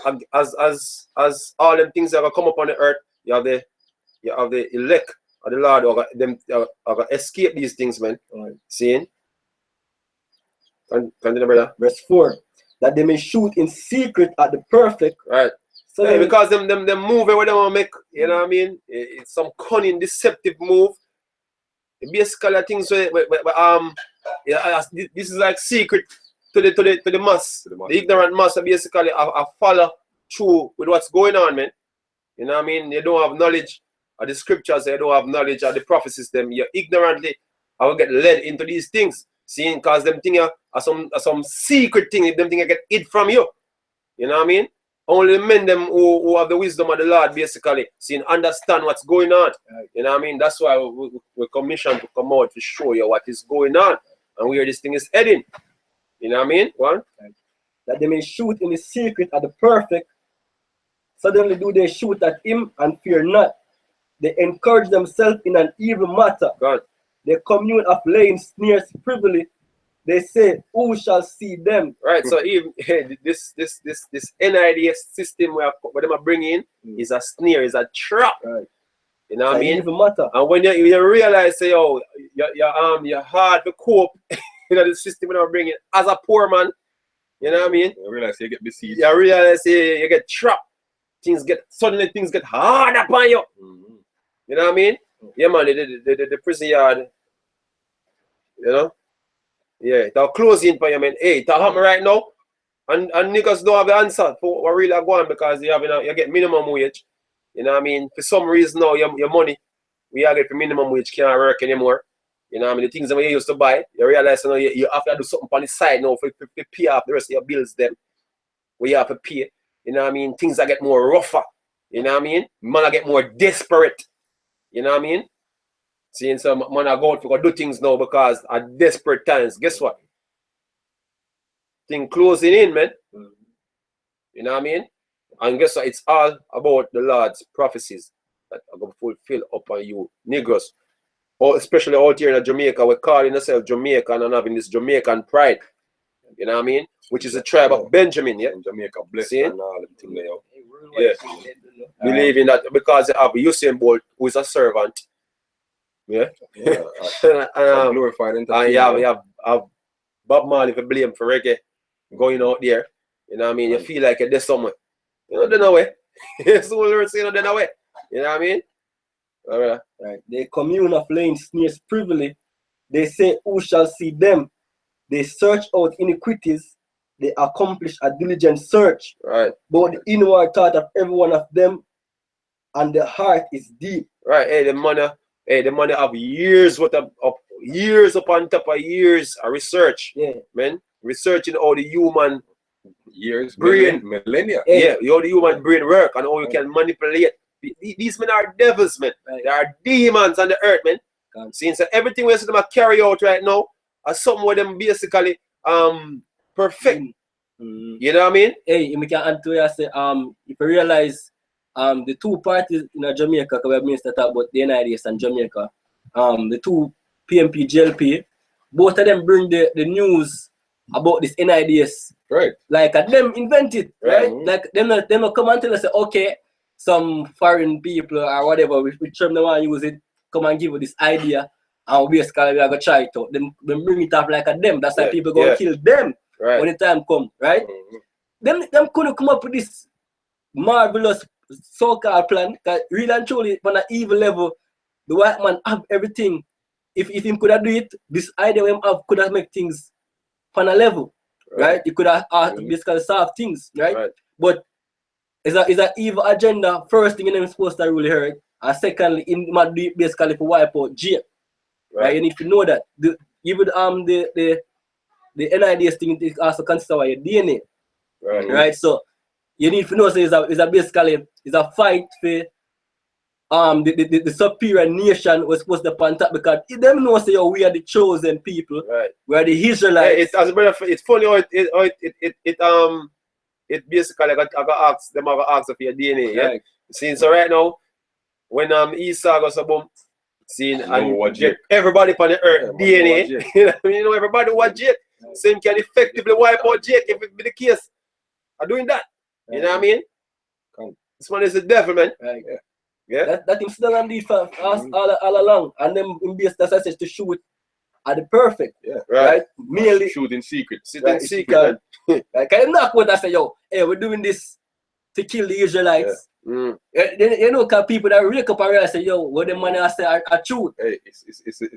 all them things that are come up on the earth, you have the elect of the Lord who are escape these things, man. Seeing? Continue, brother. Verse 4. That they may shoot in secret at the perfect. Right. So because them move where they want to make, you know what I mean? It's some cunning, deceptive move. Basically things where this is like secret to the mass. The ignorant mass are basically a follow through with what's going on, man. You know what I mean? They don't have knowledge of the scriptures, they don't have knowledge of the prophecies, them you ignorantly I will get led into these things. Seeing cause them thing are some secret thing, them thing I get hid from you. You know what I mean? Only men them who have the wisdom of the Lord basically seeing understand what's going on. You know what I mean? That's why we're commissioned to come out to show you what is going on. and where this thing is heading. You know what I mean? One. That they may shoot in the secret at the perfect. Suddenly do they shoot at him and fear not. They encourage themselves in an evil matter. God. They commune of laying snares privily. They say, who shall see them? Right, so even this NIDS system where them are bringing is a snare, is a trap. Right. You know what I mean? Evil matter. And when you realize, say, oh, you're hard to cope, you know, the system that are bringing as a poor man. You know what I mean? You realize you get besieged. You realize you get trapped. Suddenly things get hard upon you. You know what I mean? Yeah, man, the prison yard, you know? Yeah, they're closing for you, man. Hey, that happen right now. And niggas don't have the answer for what really going because you get minimum wage. You know what I mean? For some reason now, your money, we are getting minimum wage, can't work anymore. You know what I mean? The things that you used to buy, you realize you know, you have to do something on the side now for pay off the rest of your bills them. Where you have to pay. You know what I mean? Things that get more rougher. You know what I mean? Man, I get more desperate. You know what I mean? Seeing some man are going to do things now because at desperate times. Guess what? Thing closing in, man. You know what I mean? And guess what? It's all about the Lord's prophecies that are going to fulfill upon you, Negroes. Or especially out here in Jamaica, we're calling ourselves Jamaican and having this Jamaican pride. You know what I mean? Which is a tribe of Benjamin, yeah? In Jamaica, blessed See? and all them things there. Yeah. Believing that because they have Usain Bolt, who is a servant. Yeah. Glorified and we have Bob Marley for blame for reggae going out there. You know what I mean? You feel like you're somewhere. You know, they're away. So we're saying they're away. You know what I mean? All right. Right. They commune of laying snares privily. They say, who shall see them? They search out iniquities. They accomplish a diligent search. Right. But the inward thought of every one of them and the heart is deep. Right. Hey, the money have years worth of years upon top of years of research. Yeah. Man. Researching all the human years, brain. millennia. Yeah, all the human brain work and how you can manipulate. These men are devils, man. They are demons on the earth, man. Seeing so everything we see them carry out right now are something where them basically perfect. You know what I mean? Hey, we can add to it, say, if you realize the two parties in Jamaica, because we have been talking about the NIDS and Jamaica, the two PMP, GLP, both of them bring the news about this NIDS. Right. Like them invent it, right? Like them not come and tell us, say, okay, some foreign people or whatever, which term they want to use it, come and give you this idea, and basically we are going to try it out. Then bring it up like a them. That's why people going to kill them when the time come, right? Them couldn't come up with this marvelous so-called plan, because really and truly, on an evil level, the white man have everything. If him could have do it, this idea him have could have make things on a level, right? He could have basically solve things, right? But it's an evil agenda. First thing you're supposed to really hurt, and secondly, in basically for wipe out Jake, right? You need to know that even the NIDS thing is also considered by your DNA, right? So you need to know so it's a basically it's a fight for the superior nation was supposed to point up, because them know say we are the chosen people, we are the Israelites. It's funny how it basically I got ask them for your DNA, yeah. Seeing so right now when Esau goes a boom, seeing and get everybody on the earth DNA, you know everybody what Jake, same can effectively wipe out Jake if it be the case. Are doing that. You know what I mean? This one is the devil, man. Yeah. That him still on these for us all along, and them in base as I said to shoot at the perfect. Right? Merely shoot in secret. In secret. Like I knock what I say, yo, hey, we're doing this to kill the Israelites. You know, cause people that wake up and realize say, yo, what the money I say are truth. Hey, it's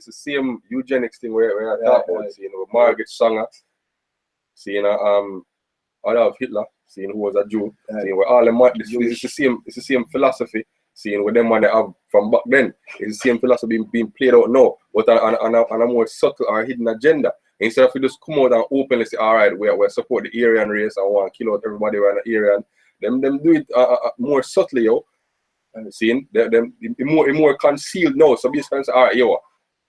the same eugenics thing where I talk about. You know, Margaret Sanger, seeing Adolf Hitler, seeing who was a Jew, seeing where all them it's the same philosophy. Seeing what them money have from back then, it's the same philosophy being played out now, but on a more subtle or hidden agenda. Instead of you just come out and openly say, all right, we support the Aryan race and want to kill out everybody around the Aryan, them do it more subtly, yo. Seeing them more concealed now. So basically, say, all right, yo,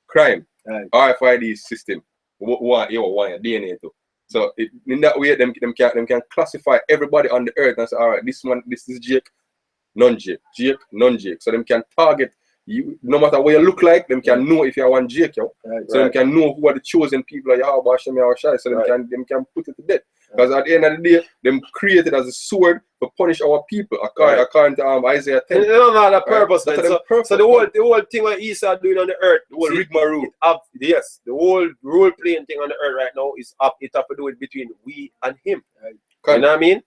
crime, RFID system, want your DNA too. So in that way, them can classify everybody on the earth and say, all right, this is Jake, non-Jake, Jake, non-Jake. So them can target you, no matter what you look like, them can know if you are one Jake, yo. So them can know who are the chosen people of Yahweh Hashem Yahushai. So them can put it to death. Because at the end of the day, them created as a sword to punish our people, according to Isaiah 10. No, the purpose, man. So the whole thing what Esau doing on the earth, the whole rigmarole, yes, the whole role playing thing on the earth right now is up. It have to do it between we and him. You know what I mean?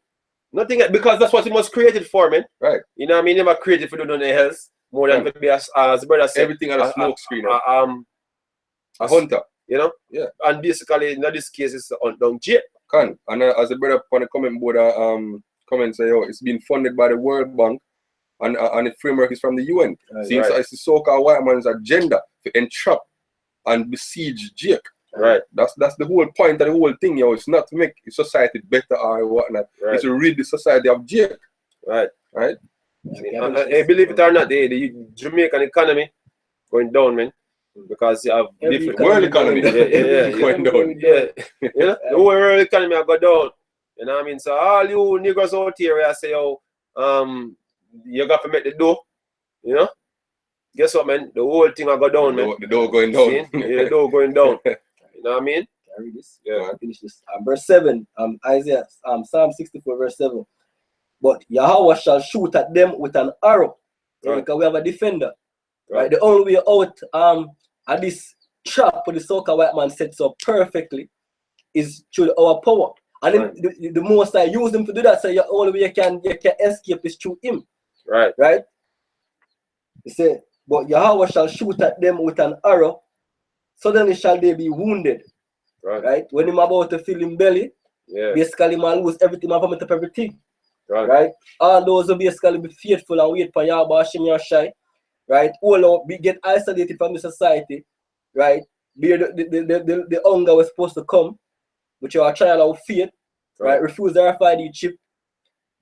Nothing, because that's what he was created for, man. Right. You know what I mean? Never created for do nothing else more than to be as brother said. Everything on a smoke screen. A hunter. You know? Yeah. And basically in this case it's a hunt down Jake. And as the brother on the comment board comment say, oh, it's been funded by the World Bank and the framework is from the UN. Seems like it's the so-called white man's agenda to entrap and besiege Jake. Right. That's the whole point of the whole thing, yo. It's not to make society better or whatnot. Right. It's to rid the society of Jake. Right. Right. Hey, believe it or not, the Jamaican economy going down, man. Because you have different world economy going down. Yeah. You know? The whole world economy will go down. You know what I mean? So all you niggas out here where I say, oh, you got to make the dough. You know? Guess what, man? The whole thing will go down, man. The dough going down. Yeah, the dough going down. You know what I mean? Can I read this? Yeah. Finish this. Verse 7, Isaiah, Psalm 64, verse 7. But Yahweh shall shoot at them with an arrow. Right. Because we have a defender. Right. The only way out at this trap for the so-called white man sets up perfectly is through our power. And then the most I use them to do that, so the only way you can escape is through him. Right. Right? He said, but Yahweh shall shoot at them with an arrow, suddenly shall they be wounded. Right? When him about to fill him belly, basically man lose everything, man vomit up everything. Right? All those who basically be faithful and wait for Yahweh Hashem Yahushai. Right, all out, get isolated from the society, right? The hunger was supposed to come, but you are trial of faith, right? Refuse to RFID chip.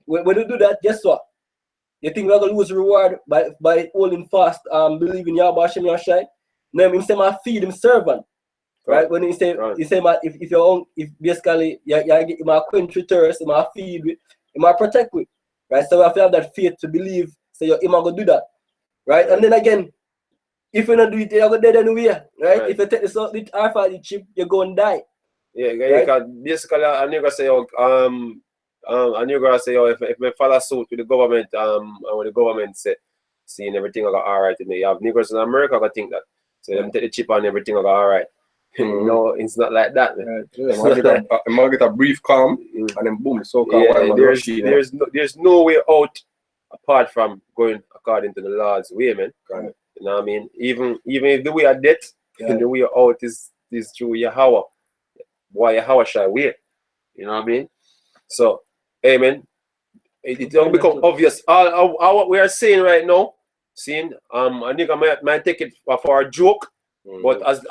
When you do that, guess what? You think we're gonna lose reward by holding fast, believing Yahweh Hashem Yahushai? No, him say I feed him servant, right? When he say if basically you get him a quench with thirst, him a feed with, him a protect with, right? So we have to have that faith to believe, so him a go do that. Right, and then again, if you don't do it, you're going to die anyway. Right? If you take the RFID chip, you're going to die. Yeah, right? Because basically, I'm going to say, if I follow suit with the government, and when the government say, seeing everything I got all right with me, you have niggers in America I think that. So them take the chip and everything I got all right. No, it's not like that. I might get a brief calm, and then boom, there's no way out apart from going according to the Lord's way, man. You know what I mean? Even if the way of death, the way out is through Yahweh. Why Yahweh shy way? You know what I mean? So, hey man, it don't become obvious. All what we are saying right now, I think I might take it for a joke, but as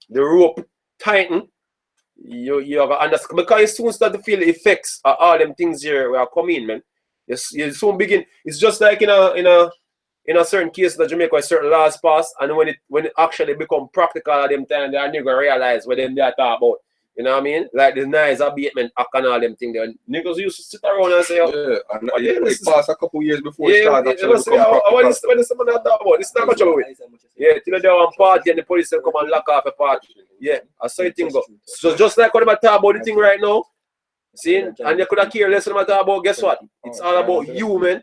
the rope tighten, you have to understand, because you soon start to feel the effects of all them things here where coming, man. You soon begin. It's just like in a certain case that Jamaica, a certain laws pass, and when it actually become practical at them time, they are never realize what them they are talking about. You know what I mean? Like the nice abatement act and all them things there. Niggas used to sit around and say, it passed a couple years before it started. What is someone talk about? It's not much of it. Yeah, till they one party and the police come and lock off a party. Yeah, I saw it thing go. So just like what I'm talking about the thing right now, and you could have cared less what I'm talking about, guess what? It's all about you, man.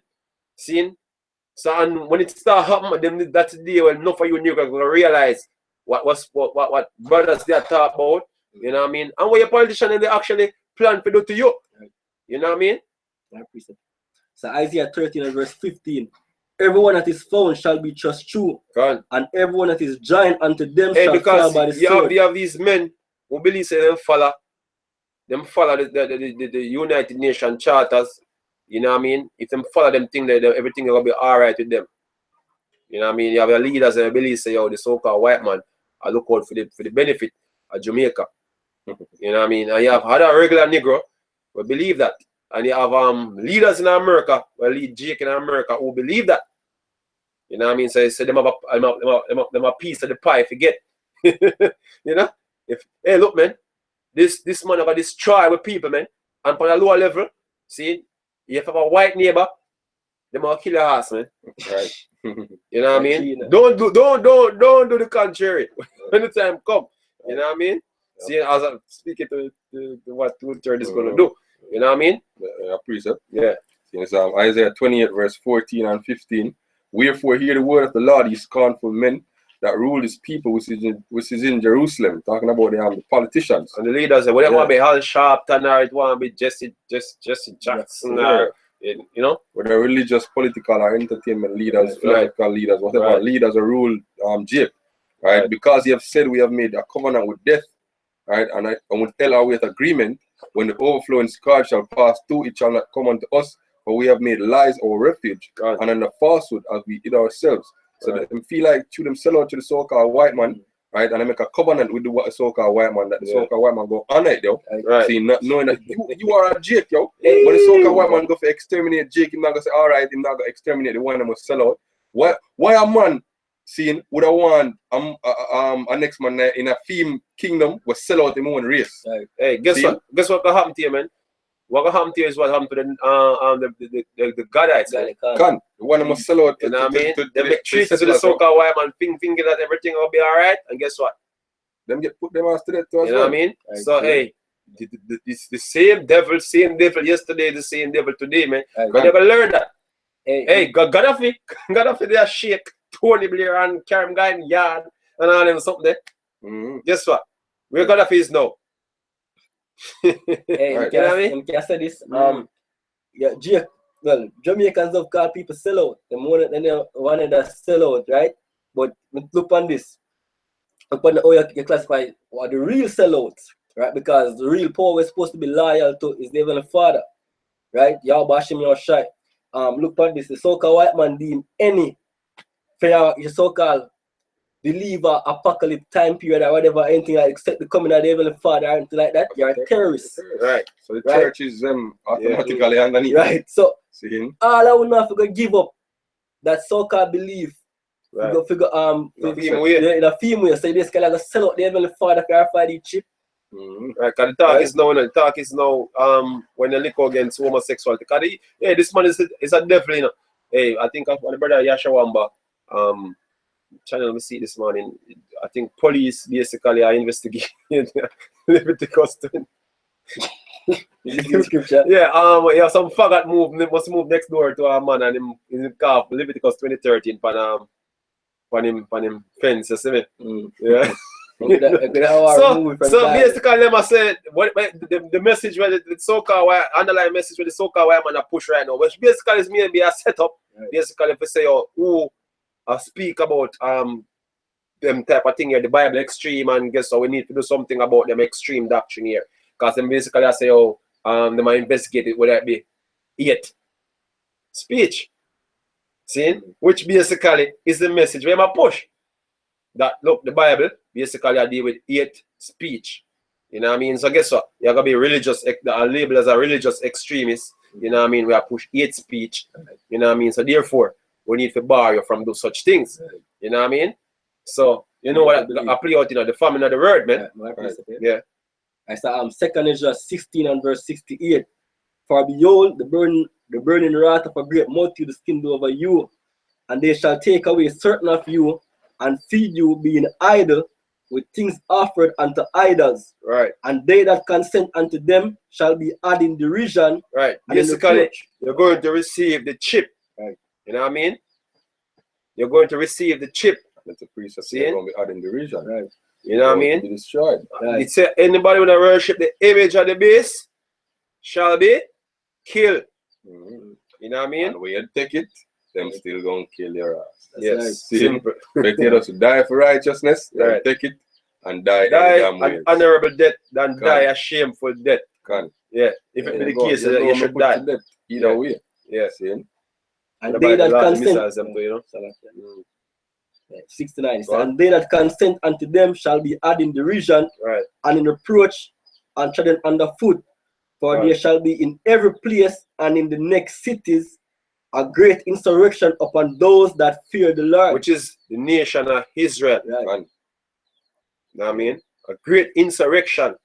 So and when it start happening, that's the day when enough of you niggas gonna realize what brothers they are talking about. You know what I mean? And what your politicians they actually plan to do to you. You know what I mean? So Isaiah 13 and verse 15. Everyone that is found shall be just true, and everyone that is joined unto them shall fall by the sword. You have these men who believe them follow the United Nations charters. You know what I mean? If them follow them thing, everything will be alright with them. You know what I mean? You have the leaders and believe say, the so-called white man, I look out for the benefit of Jamaica. You know what I mean? And you have other regular Negro who believe that. And you have leaders in America, lead Jake in America, who believe that. You know what I mean? So them have a piece of the pie if you get. You know? Hey, look, man, this man about destroy with people, man. And on a lower level, see, if you have a white neighbor, they might kill your ass, man. Right. You know what I mean? Don't do the contrary when the time come. You know what I mean? See, as I'm speaking to what 2/3 is gonna do. You know what I mean? Precept. Yeah. Yes, Isaiah 28 verse 14 and 15. Wherefore hear the word of the Lord, ye scornful men that rule his people, which is in Jerusalem. Talking about the politicians and the leaders. Whether it want to be Al Sharpton or it want to be Jesse Jackson, you know, whether religious, political, or entertainment leaders, philosophical leaders, whatever leaders are ruled, Jake, right? Because you have said we have made a covenant with death, right? And I will tell our way of agreement. When the overflowing scourge shall pass through, it shall not come unto us, for we have made lies our refuge, and under falsehood as we eat ourselves. So they feel like to them sell out to the so-called white man, right? And they make a covenant with the so-called white man that the so-called white man go honor it, yo. Right. See, not knowing that you are a Jake, yo. When the so-called white man go for exterminate Jake, he's not gonna say, all right, he's not gonna exterminate the one that must sell out. Why a man seeing would have want a next man in a theme kingdom was sell out in one race? Right. Hey, guess what? Guess what can happen to you, man? What can happen to you is what happened to the Gadites. The one that must sell out. You know what I mean? They make treaties with the so-called white man, thinking that everything will be all right, and guess what? Them get put them out to that too as you know what I mean? So hey, it's the same devil yesterday, the same devil today, man. But never learn that. Hey, Gaddafi, they are shake Tony Blair and Karim Guy in yard and all them something there. Guess what? Where Gaddafi is now? Hey, you know what I mean? Can I say this? Yeah, well, Jamaicans have called people sell out. They wanted to sell out, right? But look on this. Look on how you classify what the real sellouts, right? Because the real power we're supposed to be loyal to is the Heavenly Father, right? Y'all bash him, y'all shy. Look on this. The so-called white man deem any fair, your so-called believer, apocalypse time period or whatever, anything like except the coming of the Heavenly Father or anything like that, you're a terrorist. Right. So the church is automatically underneath. Right. So all I would not forget give up that so-called belief. Right. Figure in a female, so you basically like sell out the Heavenly Father for the chip. Right, because the talk is now when you look against homosexuality. Because this man is a devil, you know. Hey, I think one brother Yasha Wamba channel we see this morning. I think police basically are investigating Leviticus 20. Yeah, some faggot must move next door to a man and him carve Leviticus 20:13 on him fence, you see me? Yeah. So basically them I said the message where the so-called underlying message where the so-called white man are push right now, which basically is maybe a setup. Basically if we say who speak about them type of thing here, the Bible extreme, and guess what, we need to do something about them extreme doctrine here. Because them basically I say they might investigate it, whether it be hate speech. See? Which basically is the message where I push. That look, the Bible basically I deal with hate speech. You know what I mean? So guess what? You're gonna be religious, labeled as a religious extremist. You know what I mean? We are push hate speech. You know what I mean? So therefore, we need to bar you from those such things. You know what I mean? So you know what I play out in the family of the word, man. Yeah. I saw 2 Ezra 16 and verse 68. For behold, the burning wrath of a great multitude is kindled over you, and they shall take away certain of you and feed you, being idle, with things offered unto idols. Right. And they that consent unto them shall be had in derision. Right. Basically, you're going to receive the chip. Right. You know what I mean? You're going to receive the chip. That's a priest that's going to be had in derision. Right. You know what I mean? Be destroyed. Right. It says anybody who worship the image of the beast shall be killed. You know what I mean? And when you take it, them still gonna kill your ass. Yes. Simple. Better to die for righteousness than take it and die an honorable death than die a shameful death. Yeah. If it be the case, you should die. Either way. Yeah. See? And they that consent, 69. And they that consent unto them shall be had in derision, and in reproach, and trodden underfoot. For there shall be in every place and in the next cities a great insurrection upon those that fear the Lord. Which is the nation of Israel. Right. You know what I mean? A great insurrection.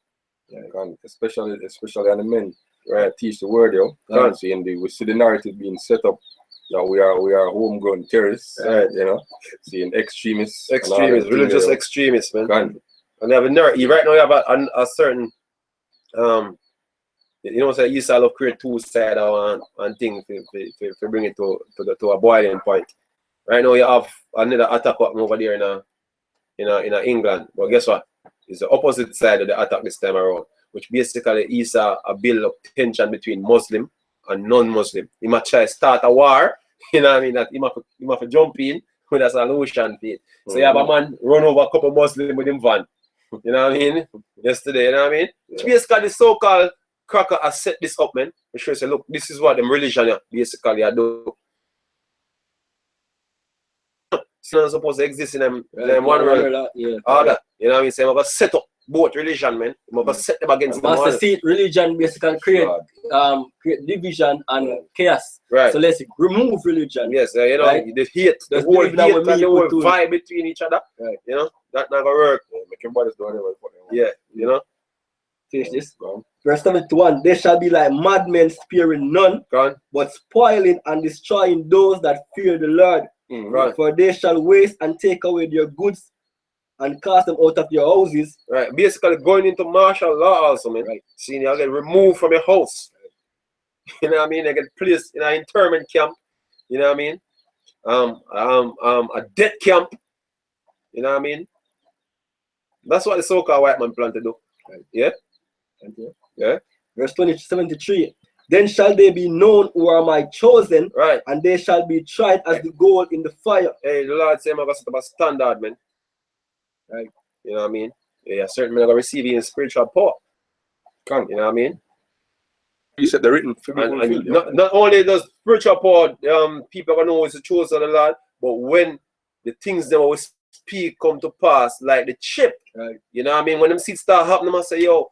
Yeah, especially on the men. Right, teach the word, yo. Can't see, and we see the narrative being set up. Now we are homegrown terrorists, right? You know, seeing extremists, religious extremists, man. Can. And they have a narrative. Right now, you have a certain, you know, say Esau love create two sides and things to bring it to a boiling point. Right now, you have another attack over there in England, but guess what? It's the opposite side of the attack this time around, which basically Esau build up tension between Muslim and non-Muslim. He might try to start a war, you know what I mean, that he might jump in with a solution for it. So you have a man run over a couple Muslims with him van, you know what I mean, yesterday, you know what I mean? Which basically the so-called cracker has set this up, man. We sure say, look, this is what them religion basically I do. It's not supposed to exist in them one world. All that, you know what I mean? So I'm going to set up both religion, man. I'm going to set them against them. Master seat religion basically create division and chaos. Right. So let's remove religion. Yes, you know, the hate, the whole hate and the whole vibe between each other. Right. You know, that's not going to work. Make your bodies do whatever. Yeah, you know. Finish this. Verse 71, they shall be like madmen, sparing none, but spoiling and destroying those that fear the Lord. For they shall waste and take away their goods and cast them out of your houses. Right. Basically going into martial law also, man. Right. See, you get removed from your house. You know what I mean? They get placed in an internment camp. You know what I mean? A death camp. You know what I mean? That's what the so-called white man plan to do. Right. Yeah? Yeah. Verse 73. Then shall they be known who are my chosen, right? And they shall be tried as the gold in the fire. Hey, the Lord say, I'm going to set up a standard, man. Right? You know what I mean? Yeah, certain men are going to receive in spiritual power. You know what I mean? You said the written. And not only does spiritual power, people are going to know it's the chosen of the Lord, but when the things that we speak come to pass, like the chip, right? You know what I mean? When them seeds start happening, I say, yo,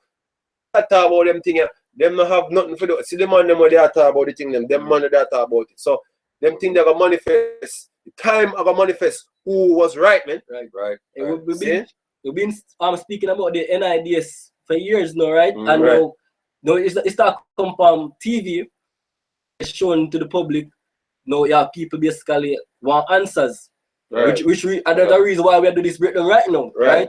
I talk about them things. Them not have nothing for do. See the man them where they are talk about the thing, them man they are talk about it. So them things they gonna manifest. The time I gonna manifest who was right, man. Right. We've been speaking about the NIDS for years now, right? And now it's start come from TV, it's shown to the public. Now people basically want answers. Right. Which another reason why we are doing this breakdown right now, right?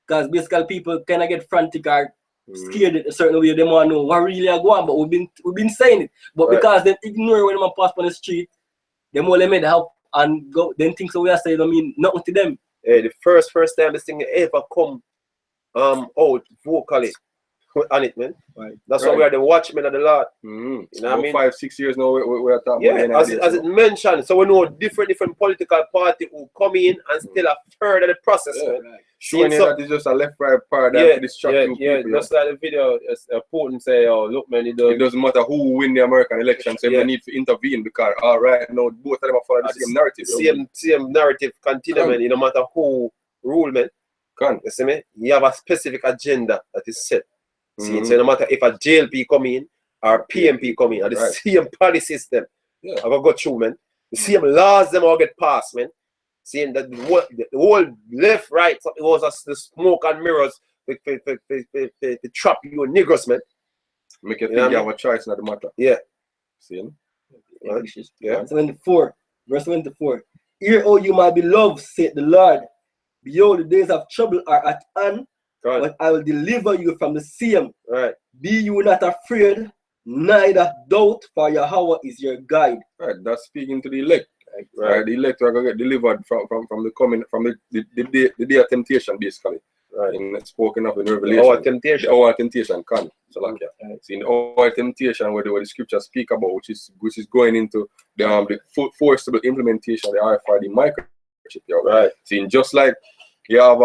Because basically people kinda get frantic or scared in a certain way, they want to know what really are going on, but we've been saying it. But because they ignore when they pass on the street, they only made help and go, then things that we are saying don't mean nothing to them. Hey, the first time this thing ever come out vocally on it, man. Right. That's why we are the watchmen of the Lord. You know what I mean? 5-6 years now we are talking about as it mentioned, so we know different political party who come in and still a third of the process. Showing that it's just a left-right paradigm to distract people. Just like the video, Putin say, oh, look, man, it doesn't matter who win the American election, so they need to intervene because, now both of them are following the same narrative. Same narrative continue, man, no matter who rule, man. You see me? You have a specific agenda that is set. See, so no matter if a JLP come in or PMP come in, or the same party system, I go through, man. The same laws them all get passed, man. Seeing that the whole left, right, it was the smoke and mirrors to trap you niggers, man. Make you think you have a choice, not the matter. Yeah. See? Yeah. 74, verse 24. Hear, O you my beloved, said the Lord. Behold, the days of trouble are at hand, but I will deliver you from the same. Right. Be you not afraid, neither doubt, for Yahweh is your guide. Right. That's speaking to the elect. Right. The elect are going to get delivered from the coming, from the day of temptation, basically. Right. And it's spoken of in Revelation. Our temptation. Our temptation can. So like See, in our temptation, where the scriptures speak about, which is going into the forcible implementation of the RFID microchip. Right. See, just like you have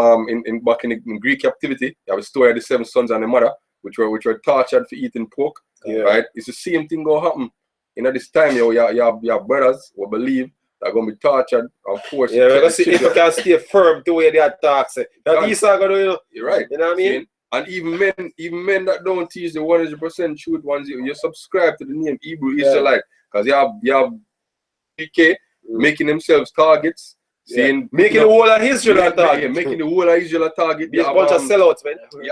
back in Greek captivity, you have a story of the 7 sons and the mother, which were tortured for eating pork. Right. It's the same thing going to happen. This time, you have brothers who believe they're going to be tortured and forced. Yeah, let's see if you can stay firm to where they attack. That Esau going to, you're right. You know what I mean? And even men that don't teach the 100% truth ones, you subscribe to the name Hebrew Israelite, because you have PK making themselves targets Seeing making the whole of Israel a target. Yeah, making the whole of Israel a target. There's a bunch of sellouts, man. You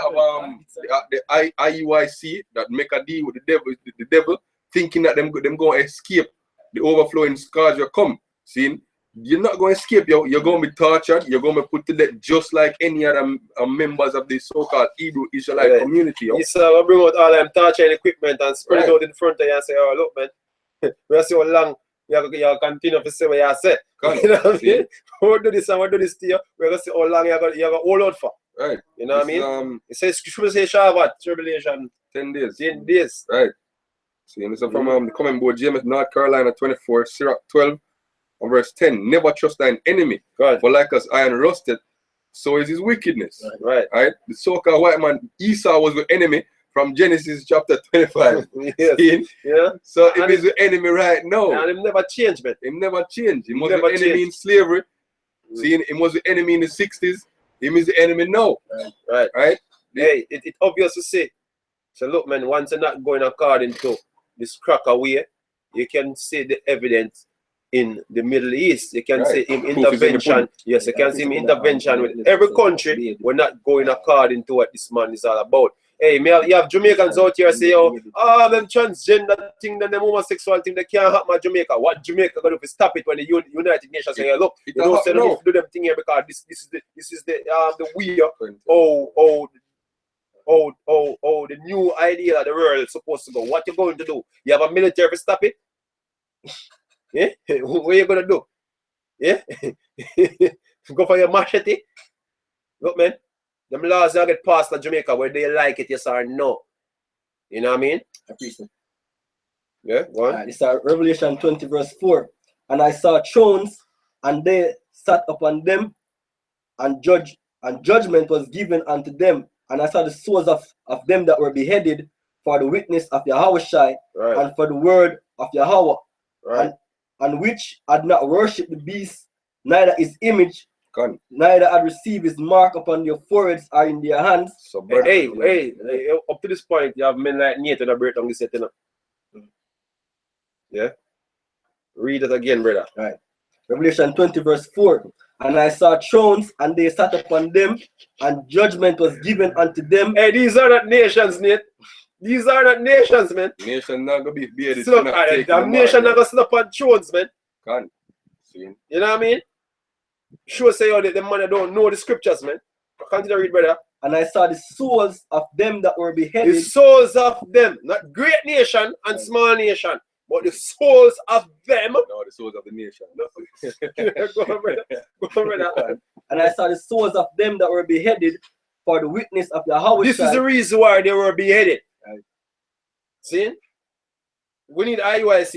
have the IUIC that make a deal with the devil, thinking that them going to escape the overflowing scars will come. See, you're not going to escape. You're going to be tortured. You're going to be put to death just like any other members of the so-called Hebrew Israelite community. Yes, sir. I bring out all them torture equipment and spread it out in front of you and say, oh, look, man, we'll see how long you continue to say what you say. You know what I mean? We'll do this and we'll do this to you. We're going to see how long you're going to hold out for. Right. You know what I mean? It says, Shabbat, Tribulation, 10 days. 10 days. Right. See, this is from the comment board, James, North Carolina 24, Sirach 12, and verse 10. Never trust thine enemy, for like as iron rusted, so is his wickedness. Right. The so-called white man Esau was the enemy from Genesis chapter 25. Yes. Yeah. So if he's the enemy right now. And him never changed, man. Him never changed. He was the enemy in slavery. See, he was the enemy in the 60s. Him is the enemy now. Right. Hey, it's obvious to say. So look, man, once you're not going according to this cracker way, you can see the evidence in the Middle East. You can see him intervention. Yes, you can see him intervention with every country. We're not going according to what this man is all about. Hey, you have Jamaicans out here say, oh, them transgender thing, them homosexual thing, they can't happen at Jamaica. What Jamaica gonna do to stop it when the United Nations say, look, you don't say no do them thing here because this is the way the new idea of the world is supposed to go. What you going to do? You have a military to stop it? Yeah? What you gonna do? Yeah? Go for your machete? Look, man, them laws don't get passed in Jamaica whether they like it, yes or no. You know what I mean? I appreciate it. Yeah, go on. This is Revelation 20 verse 4. And I saw thrones, and they sat upon them, and judgment was given unto them. And I saw the souls of them that were beheaded for the witness of Yahushua and for the word of Yahweh, and which had not worshipped the beast, neither his image, neither had received his mark upon their foreheads or in their hands. So, hey, up to this point, you have men like Nathan that break down this setting up. Yeah? Read it again, brother. Right. Revelation 20 verse 4. And I saw thrones, and they sat upon them, and judgment was given unto them. Hey, these are not nations, Nate. These are not nations, man. Nation not gonna be bearded. So, damn nation not gonna sit upon thrones, man. See? You know what I mean? Sure say how the man don't know the scriptures, man. Continue to read, brother. And I saw the souls of them that were beheaded. The souls of them, not great nation and small nation, but the souls of them. No, the souls of the nation. No. Go on, brother. Go on, brother. And I saw the souls of them that were beheaded for the witness of Yahweh. This is the reason why they were beheaded. See? We need IUIC.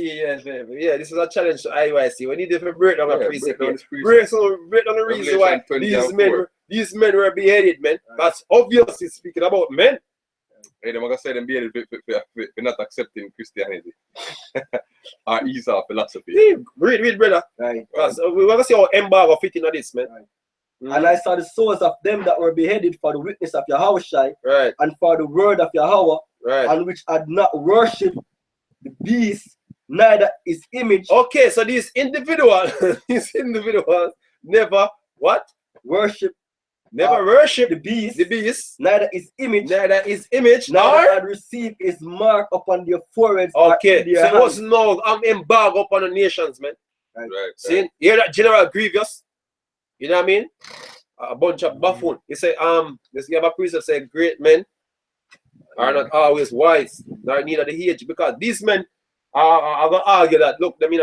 Yeah, this is a challenge to IUIC. We need to break down a precept. Break down the reason why these men were beheaded, man. That's obviously speaking about men. Hey, they're gonna say them beheaded for not accepting Christianity or Esau philosophy. Yeah, read, brother. Right. We want to see how embargo fit into this, man. And I saw the souls of them that were beheaded for the witness of Yahushua and for the word of Yahweh, and which had not worshipped the beast, neither his image. Okay, so these individuals never what? Worship. Never worship the beast, neither his image, neither had received his mark upon their foreheads. Okay, so it was no embargo upon the nations, man. See, you hear that General Grievous? You know what I mean? A bunch of buffoon. He say, this give a priest that say great men are not always wise, nor neither the age, because these men are gonna argue that look, them in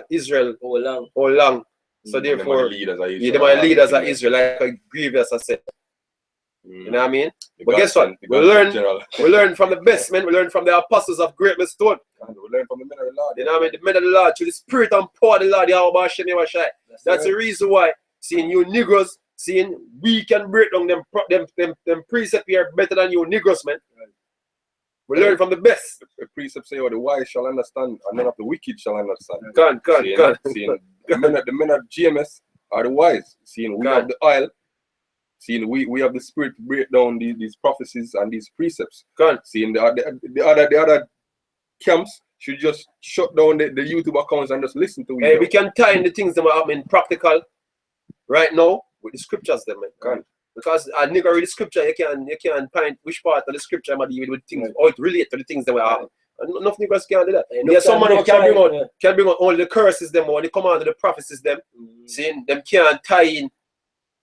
Israel all long. So therefore, they are leaders of Israel, like Grievous I said. You know what I mean? But guess what? We learn from the best men. We learn from the apostles of great stone. We learn from the men of the Lord. You know what I mean? The men of the Lord, through the spirit and power of the Lord. That's the reason why, seeing you Negroes, seeing we can break down them precepts here better than you Negroes, man. We learn from the best. The precepts say, the wise shall understand, and none of the wicked shall understand. Seeing the men of GMS are the wise. Seeing we have the oil. Seeing we have the spirit to break down these prophecies and these precepts. Seeing the other camps should just shut down the YouTube accounts and just listen to it. Hey, we can tie in the things that are happening practical right now with the scriptures, them, man. Can. Because a nigga read the scripture, you can find which part of the scripture I'm deal with things, or it relate to the things that were happening. Enough niggas can't do that. Yeah, some man can bring out all the curses them or the command of the prophecies them, saying them can't tie in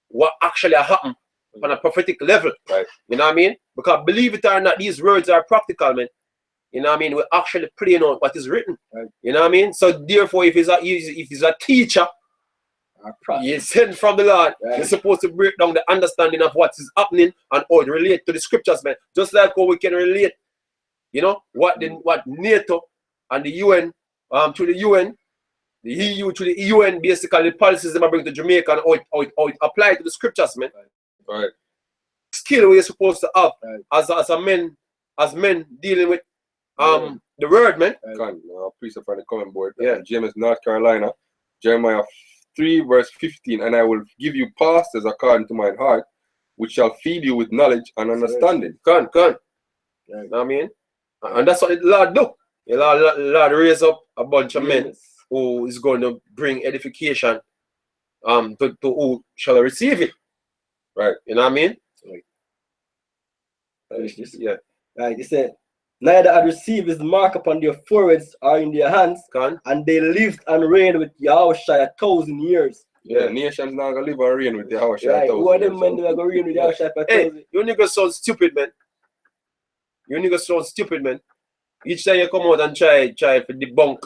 what actually happened on a prophetic level. Right. You know what I mean? Because believe it or not, these words are practical, man. You know what I mean? We're actually playing on what is written. Right. You know what I mean? So therefore, if he's a teacher, he's sent from the Lord, you're supposed to break down the understanding of what is happening and how it relate to the scriptures, man. Just like how we can relate, you know, what NATO and the UN to the UN, the EU to the UN, basically the policies they bring to Jamaica and how it apply to the scriptures, man. Right. Skill we're supposed to have as men dealing with the word, man. Precept on the comment board. James, North Carolina, Jeremiah 3 verse 15, and I will give you pastors according to mine heart, which shall feed you with knowledge and understanding. You know what I mean? And that's what the Lord do. The Lord raise up a bunch of men who is going to bring edification to who shall receive it. Right. You know what I mean? Yeah. Right. He said, neither had received his mark upon their foreheads or in their hands, and they lived and reigned with Yahushua 1,000 years. Yeah, nations not gonna live and reign with Yahushua. Right. Who are them men that are gonna reign with Yahushua 1,000? Hey, you niggas sound stupid, man. You niggas sound stupid, man. Each time you come out and try for debunk.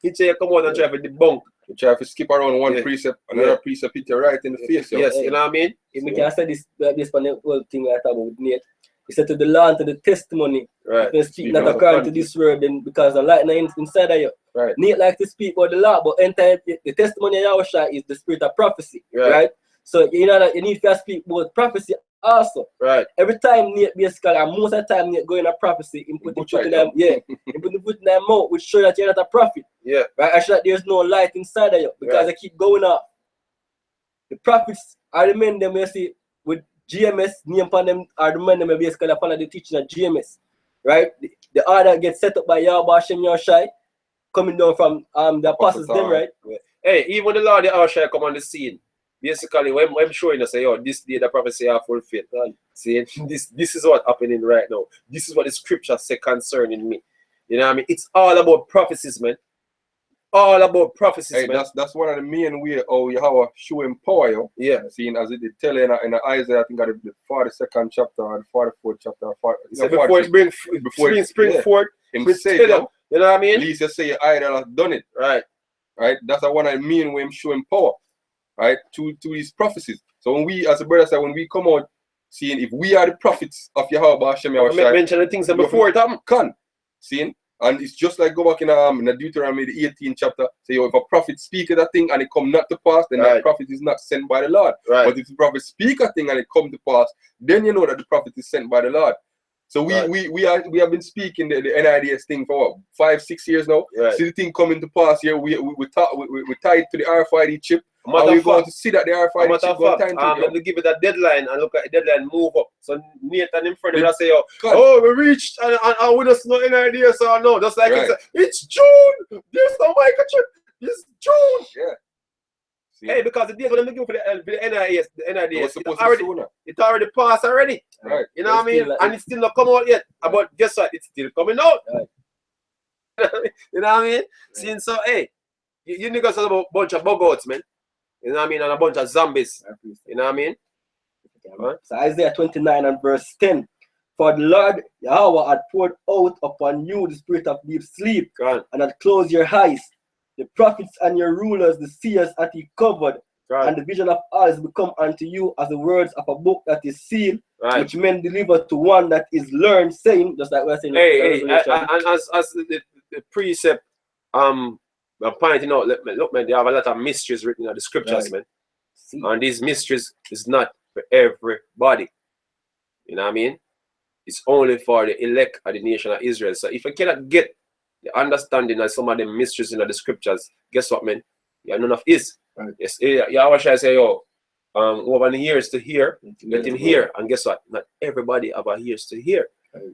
Each time you come out and try for debunk. You try to skip around one precept, another precept hit you right in the face. Yes, you know what I mean? If we can say this on the whole thing I talk about with Nate. He said to the law and to the testimony. Right. If you speak not according to this word, then because the light inside of you. Right. Nate likes to speak about the law, but entire the testimony of Yahushua is the spirit of prophecy. Right? So you know that you need to speak about prophecy also. Right. Every time Nate basically, and most of the time Nate going a prophecy, he put the foot in them, he put the foot in their mouth, which show that you're not a prophet. Yeah. Right? Actually, there's no light inside of you because they keep going up. The prophets are the men them you see with GMS, name upon them are the men them basically follow the teaching of GMS. Right? The order gets set up by Yahweh Hashem Yahushai, coming down from the apostles them, right? Hey, even when the Lord Yahushai come on the scene, basically when I'm showing us, say, yo, this day the prophecy are fulfilled. See, this is what's happening right now. This is what the scripture say concerning me. You know what I mean? It's all about prophecies, man. All about prophecies, hey, man. That's one of the main ways how Yahweh show him power, yo. Yeah. Seeing as it did tell in Isaiah, I think at the 42nd chapter or the 44th chapter. Before it spring forth, him say, you know what I mean? At least you say your idol has done it. Right. Right? That's one of the main ways him show him power. Right? To his prophecies. So when we, as a brother said, when we come out seeing if we are the prophets of Yahweh Hashem Yahushua, mention the things that before it happened. Can. Seeing? And it's just like go back in Deuteronomy the 18th chapter. Say, if a prophet speak a thing and it come not to pass, then that prophet is not sent by the Lord. Right. But if the prophet speak a thing and it come to pass, then you know that the prophet is sent by the Lord. So we have been speaking the NIDS thing for what, 5-6 years now. Right. See the thing coming to pass here. We tied to the RFID chip. And we're going to see that the RFID chip go time to let me give it a deadline and look at the deadline move up. So Nathan in front of me say, oh, we reached and we just know NIDS or no. Just like it's June. There's no microchip. It's June. Yeah. Hey, because the days when I'm looking for the NIDS, it already passed already. Right. You know what I mean? And it's still not come out yet. But guess what? It's still coming out. Right. You know what I mean? Right. Seeing so, hey, you niggas are a bunch of bug outs, man. You know what I mean? And a bunch of zombies. You know what I mean? So Isaiah 29 and verse 10. For the Lord Yahweh had poured out upon you the spirit of deep sleep, and had closed your eyes. The prophets and your rulers, the seers, hath he covered, and the vision of all is become unto you as the words of a book that is sealed, which men deliver to one that is learned, saying, just like we're saying. And as the precept, I'm pointing out, look, man, they have a lot of mysteries written in the scriptures, man. And these mysteries is not for everybody. You know what I mean? It's only for the elect of the nation of Israel. So if you cannot get the understanding of some of the mysteries in the scriptures, guess what, man? You have none of his. Right. Yes, Yahweh shall say, yo, who have an ears to hear, let him hear. And guess what? Not everybody have an ears to hear.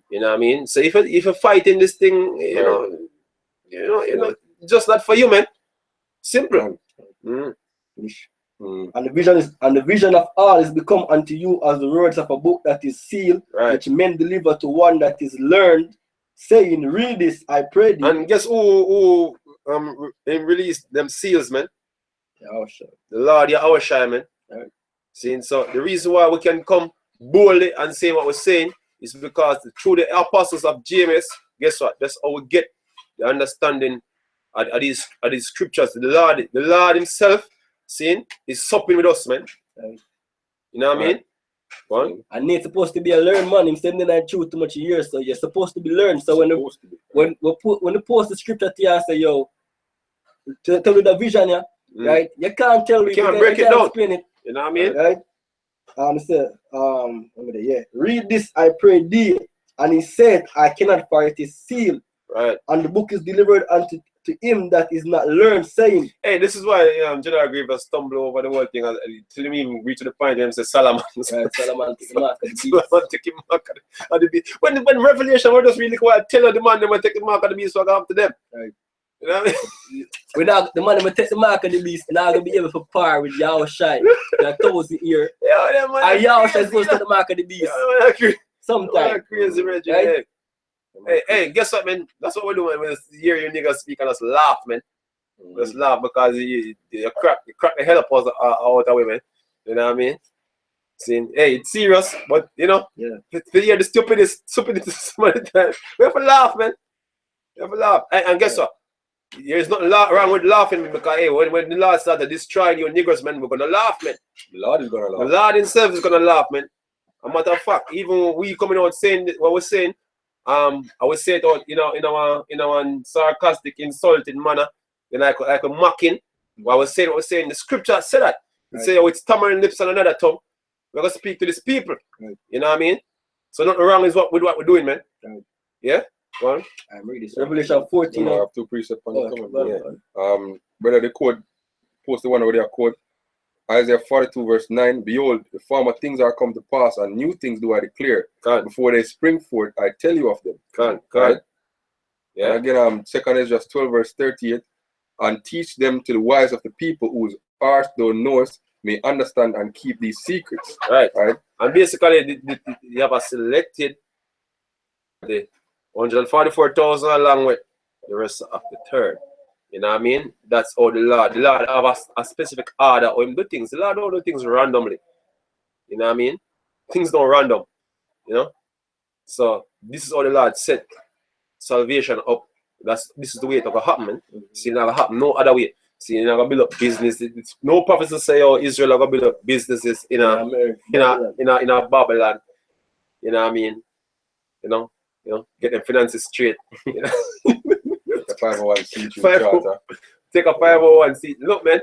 You know what I mean? So if you're fighting this thing, you know, just not for you, man. Simple. And the vision of all is become unto you as the words of a book that is sealed, which men deliver to one that is learned, saying, read this, I pray thee. And guess who released them seals, man? Yahushua. The Lord Yahushua, man. Seeing, so the reason why we can come boldly and say what we're saying is because through the apostles of James, guess what? That's how we get the understanding of these scriptures. The Lord himself, seeing, is supping with us, man. You know what I mean? One. And it's supposed to be a learned man. Him saying that truth too much years, so you're supposed to be learned. So when they post the scripture to you and say, yo, to tell you the vision, yeah, right? You can't tell me. You can't break it down. Explain it. You know what I mean? Right? Read this, I pray thee. And he said, I cannot, for it is sealed. Right. And the book is delivered unto him that is not learned, saying. Hey, this is why General Grievous stumbled over the whole thing till him even reach to the point where he said Solomon. Right, Solomon took him mark of the beast. Solomon took him mark of the beast. When Revelation, we're just really quiet, tell the man they will take the mark of the beast, so I go after them. Right. You know what I mean? Without the man will take the mark of the beast, now gonna be able to par with Yahushua. That toes the ear. Yeah, man. And Yahushua is supposed to take the mark of the beast. Yeah, sometimes. Crazy, Reggie. Right? Hey, guess what, man? That's what we're doing when you hear your niggas speak and just laugh, man. Just laugh because you crack the hell up out of the way, man. You know what I mean? Saying, hey, it's serious, but you know, to hear the stupidity some of the time, we have to laugh, man. We have to laugh. And guess what? There's nothing wrong with laughing because hey, when the Lord started destroying your niggers, man, we're gonna laugh, man. The Lord is gonna laugh. The Lord himself is gonna laugh, man. A matter of fact, even we coming out saying what we're saying, I would say it out, you know, in our sarcastic, insulting manner, like a mocking. What we're saying, the scripture said that. It say, oh, it's stammering lips and another tongue. We're gonna speak to these people. You know what I mean? So nothing wrong is with what we're doing, man. Yeah? Go on. I'm reading Revelation 14. I have two precepts on the comment. Brother, the code, post the one over there, code. Isaiah 42 verse 9, behold, the former things are come to pass, and new things do I declare. Before they spring forth, I tell you of them. Right? Yeah. And again, 2 Ezra 12 verse 38, and teach them to the wise of the people whose hearts thou knowest may understand and keep these secrets. Right. And basically, you have a selected the 144,000 along with the rest of the third. You know what I mean? That's how the Lord have a specific order or him do things. The Lord don't do things randomly. You know what I mean? Things don't random. You know? So this is how the Lord set salvation up. This is the way it's gonna happen, man. See, it's not gonna happen no other way. See, you're not gonna build up business. It's no prophets to say, oh, Israel are gonna build up businesses in a Babylon. You know what I mean? You know, get them finances straight. You know? 501c3 take a 501c. Look, man.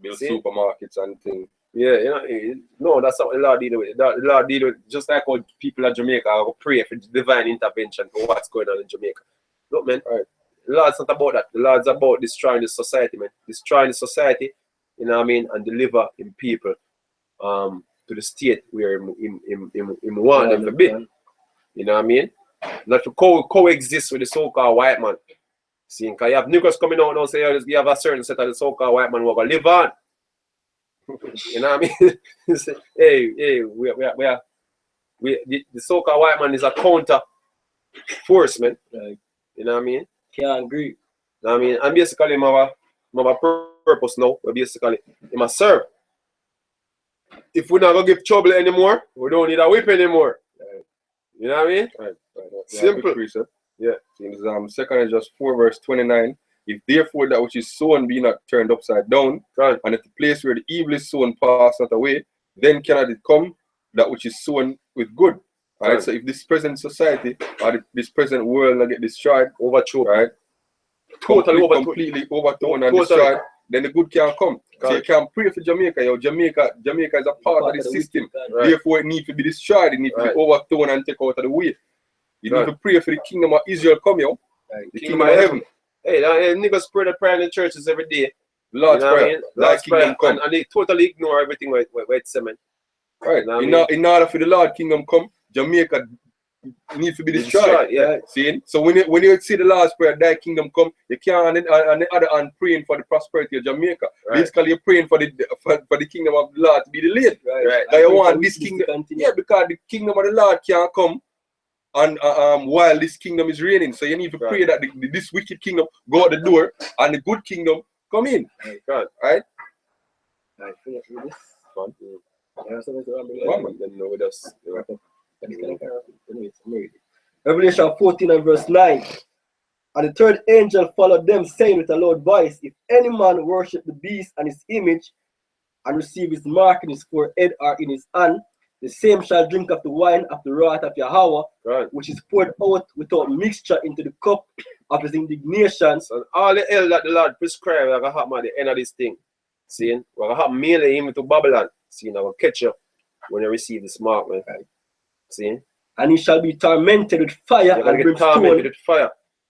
Build supermarkets and things. Yeah, you know, no, that's what the Lord deal with. The Lord deal with just like how people in Jamaica are pray for divine intervention for what's going on in Jamaica. Look, man, the Lord's not about that. The Lord's about destroying the society, man. Destroying the society, you know what I mean, and deliver in people to the state where him want them to be. You know what I mean? Not to coexist with the so-called white man. See, because you have Negroes coming out and say you have a certain set of the so-called white man who are going to live on. You know what I mean? hey, the so-called white man is a counter force, man. You know what I mean? Can't agree. You know what I mean? And basically, I have a purpose now. Basically, he must serve. If we're not going to give trouble anymore, we don't need a whip anymore. You know what I mean? Simple. Yeah. In 2 Ezra 4 verse 29, if therefore that which is sown be not turned upside down, and at the place where the evil is sown pass not away, then cannot it come that which is sown with good. Right? So if this present society or this present world not get destroyed, overthrown, right? Completely overthrown and destroyed, then the good can come. So you can pray for Jamaica. Jamaica is a part of the system. Therefore, it needs to be destroyed. It needs to be overthrown and taken out of the way. You need to pray for the kingdom of Israel come, the kingdom of heaven. Hey, niggas pray the prayer in the churches every day. Lord's prayer. Lord's prayer. And they totally ignore everything where it's saying. Right. In order for the Lord kingdom come, Jamaica need to be destroyed. Yeah. See? So when you see the Lord's Prayer, thy kingdom come, you can't on the other hand praying for the prosperity of Jamaica. Right. Basically you're praying for the kingdom of the Lord to be delayed. Right. That you want this kingdom. Yeah, because the kingdom of the Lord can't come and while this kingdom is reigning. So you need to pray that this wicked kingdom go out the door and the good kingdom come in. Right. Right? I finish with this. Fun. Yeah, so Then know with us. Revelation 14 and verse 9. And the third angel followed them, saying with a loud voice, if any man worship the beast and his image, and receive his mark in his forehead or in his hand, the same shall drink of the wine of the wrath of Yahweh, which is poured out without mixture into the cup of his indignation. So all the hell that the Lord prescribed, we're going to happen at the end of this thing. See? We're going to have mail him to Babylon. See? Now we'll catch you when you receive this mark, man. See? And he shall be tormented with fire and brimstone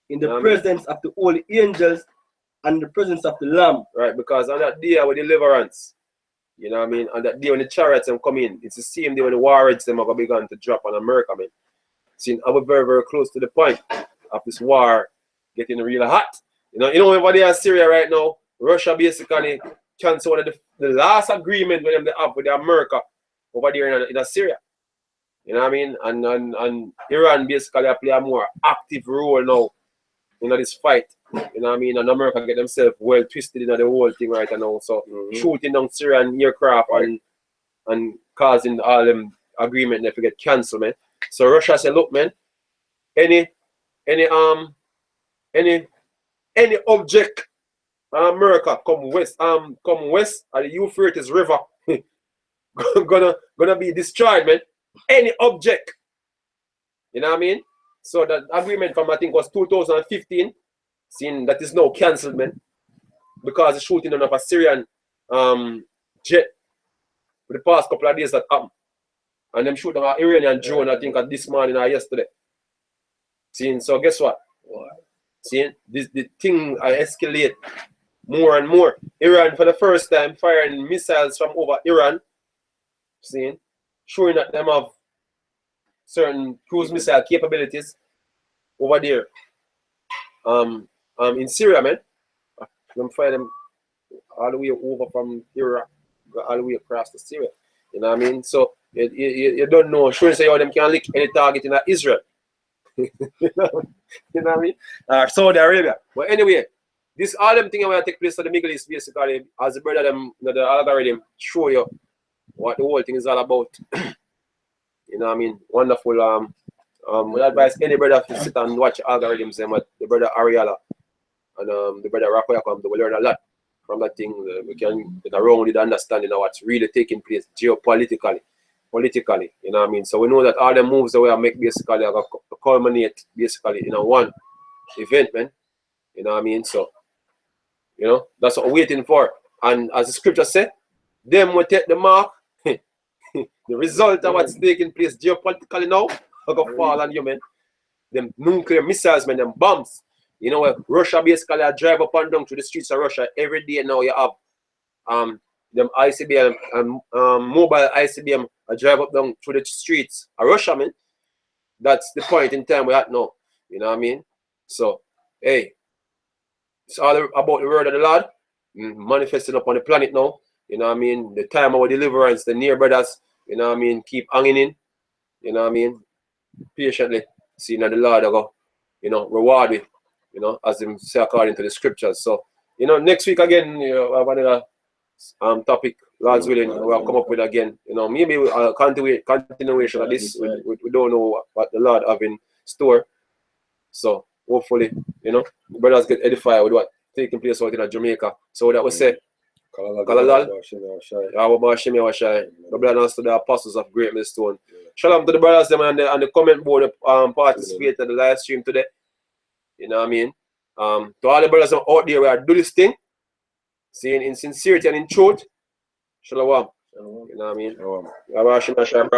in the presence of the holy angels and in the presence of the Lamb. Right, because on that day of deliverance, you know what I mean? On that day when the chariots them come in, it's the same day when the warheads them are going to begin to drop on America, man. See, I was very, very close to the point of this war getting really hot. You know over there in Syria right now, Russia basically cancelled one of the last agreement with them they have with America over there in Syria. You know what I mean? And Iran basically play a more active role now in this fight. You know what I mean? And America get themselves well twisted in the whole thing right now. So shooting down Syrian aircraft and causing all them agreement they get cancelled, man. So Russia said, look, man, any object America come west of the Euphrates River gonna be destroyed, man. Any object. You know what I mean? So that agreement from I think was 2015, seeing that is now cancelled, man. Because the shooting of a Syrian jet for the past couple of days that happened. And them shooting an Iranian drone, I think, this morning or yesterday. Seeing, so guess what? Seeing, the thing I escalate more and more. Iran for the first time firing missiles from over Iran. Seeing, showing that them have certain cruise missile capabilities over there. In Syria, man. Them fire them all the way over from Iraq, all the way across to Syria. You know what I mean? So you don't know. Sure say how them can lick any target in Israel. You know what I mean? Saudi Arabia. But anyway, this all them thing will take place in the Middle East basically as the brother them the algorithm show you what the whole thing is all about. You know what I mean? Wonderful. We advise any brother to sit and watch algorithms them with the brother Ariella and the brother Rakoyakam. They will learn a lot from that thing. We can get around with the understanding of what's really taking place geopolitically, politically. You know what I mean? So we know that all the moves that we make basically are going to culminate basically in a one event, man. You know what I mean? So, you know, that's what we're waiting for. And as the scripture said, them will take the mark. The result of what's taking place geopolitically now are going to fall on you, man. Them nuclear missiles, man, them bombs. You know, Russia basically drive up and down to the streets of Russia every day now. You have them ICBM and mobile ICBM drive up down to the streets of Russia, man. That's the point in time we're at now. You know what I mean? So, hey, it's all about the word of the Lord manifesting upon the planet now. You know what I mean? The time of our deliverance, the near brothers, you know what I mean, keep hanging in. You know what I mean? Patiently seeing that the Lord go, you know, reward it, you know, as him say according to the scriptures. So, you know, next week again, you know, we have another topic, God's willing, we'll come up with again. You know, maybe a continuation of this. We don't know what the Lord have in store. So hopefully, you know, brothers get edified with what taking place out in Jamaica. So that we say, Kalalal, the brothers to the apostles of Great Millstone. Shalom to the brothers them on the comment board participate in the live stream today. You know what I mean? To all the brothers out there who do this thing, saying in sincerity and in truth, shalom. You know what I mean? Shalom.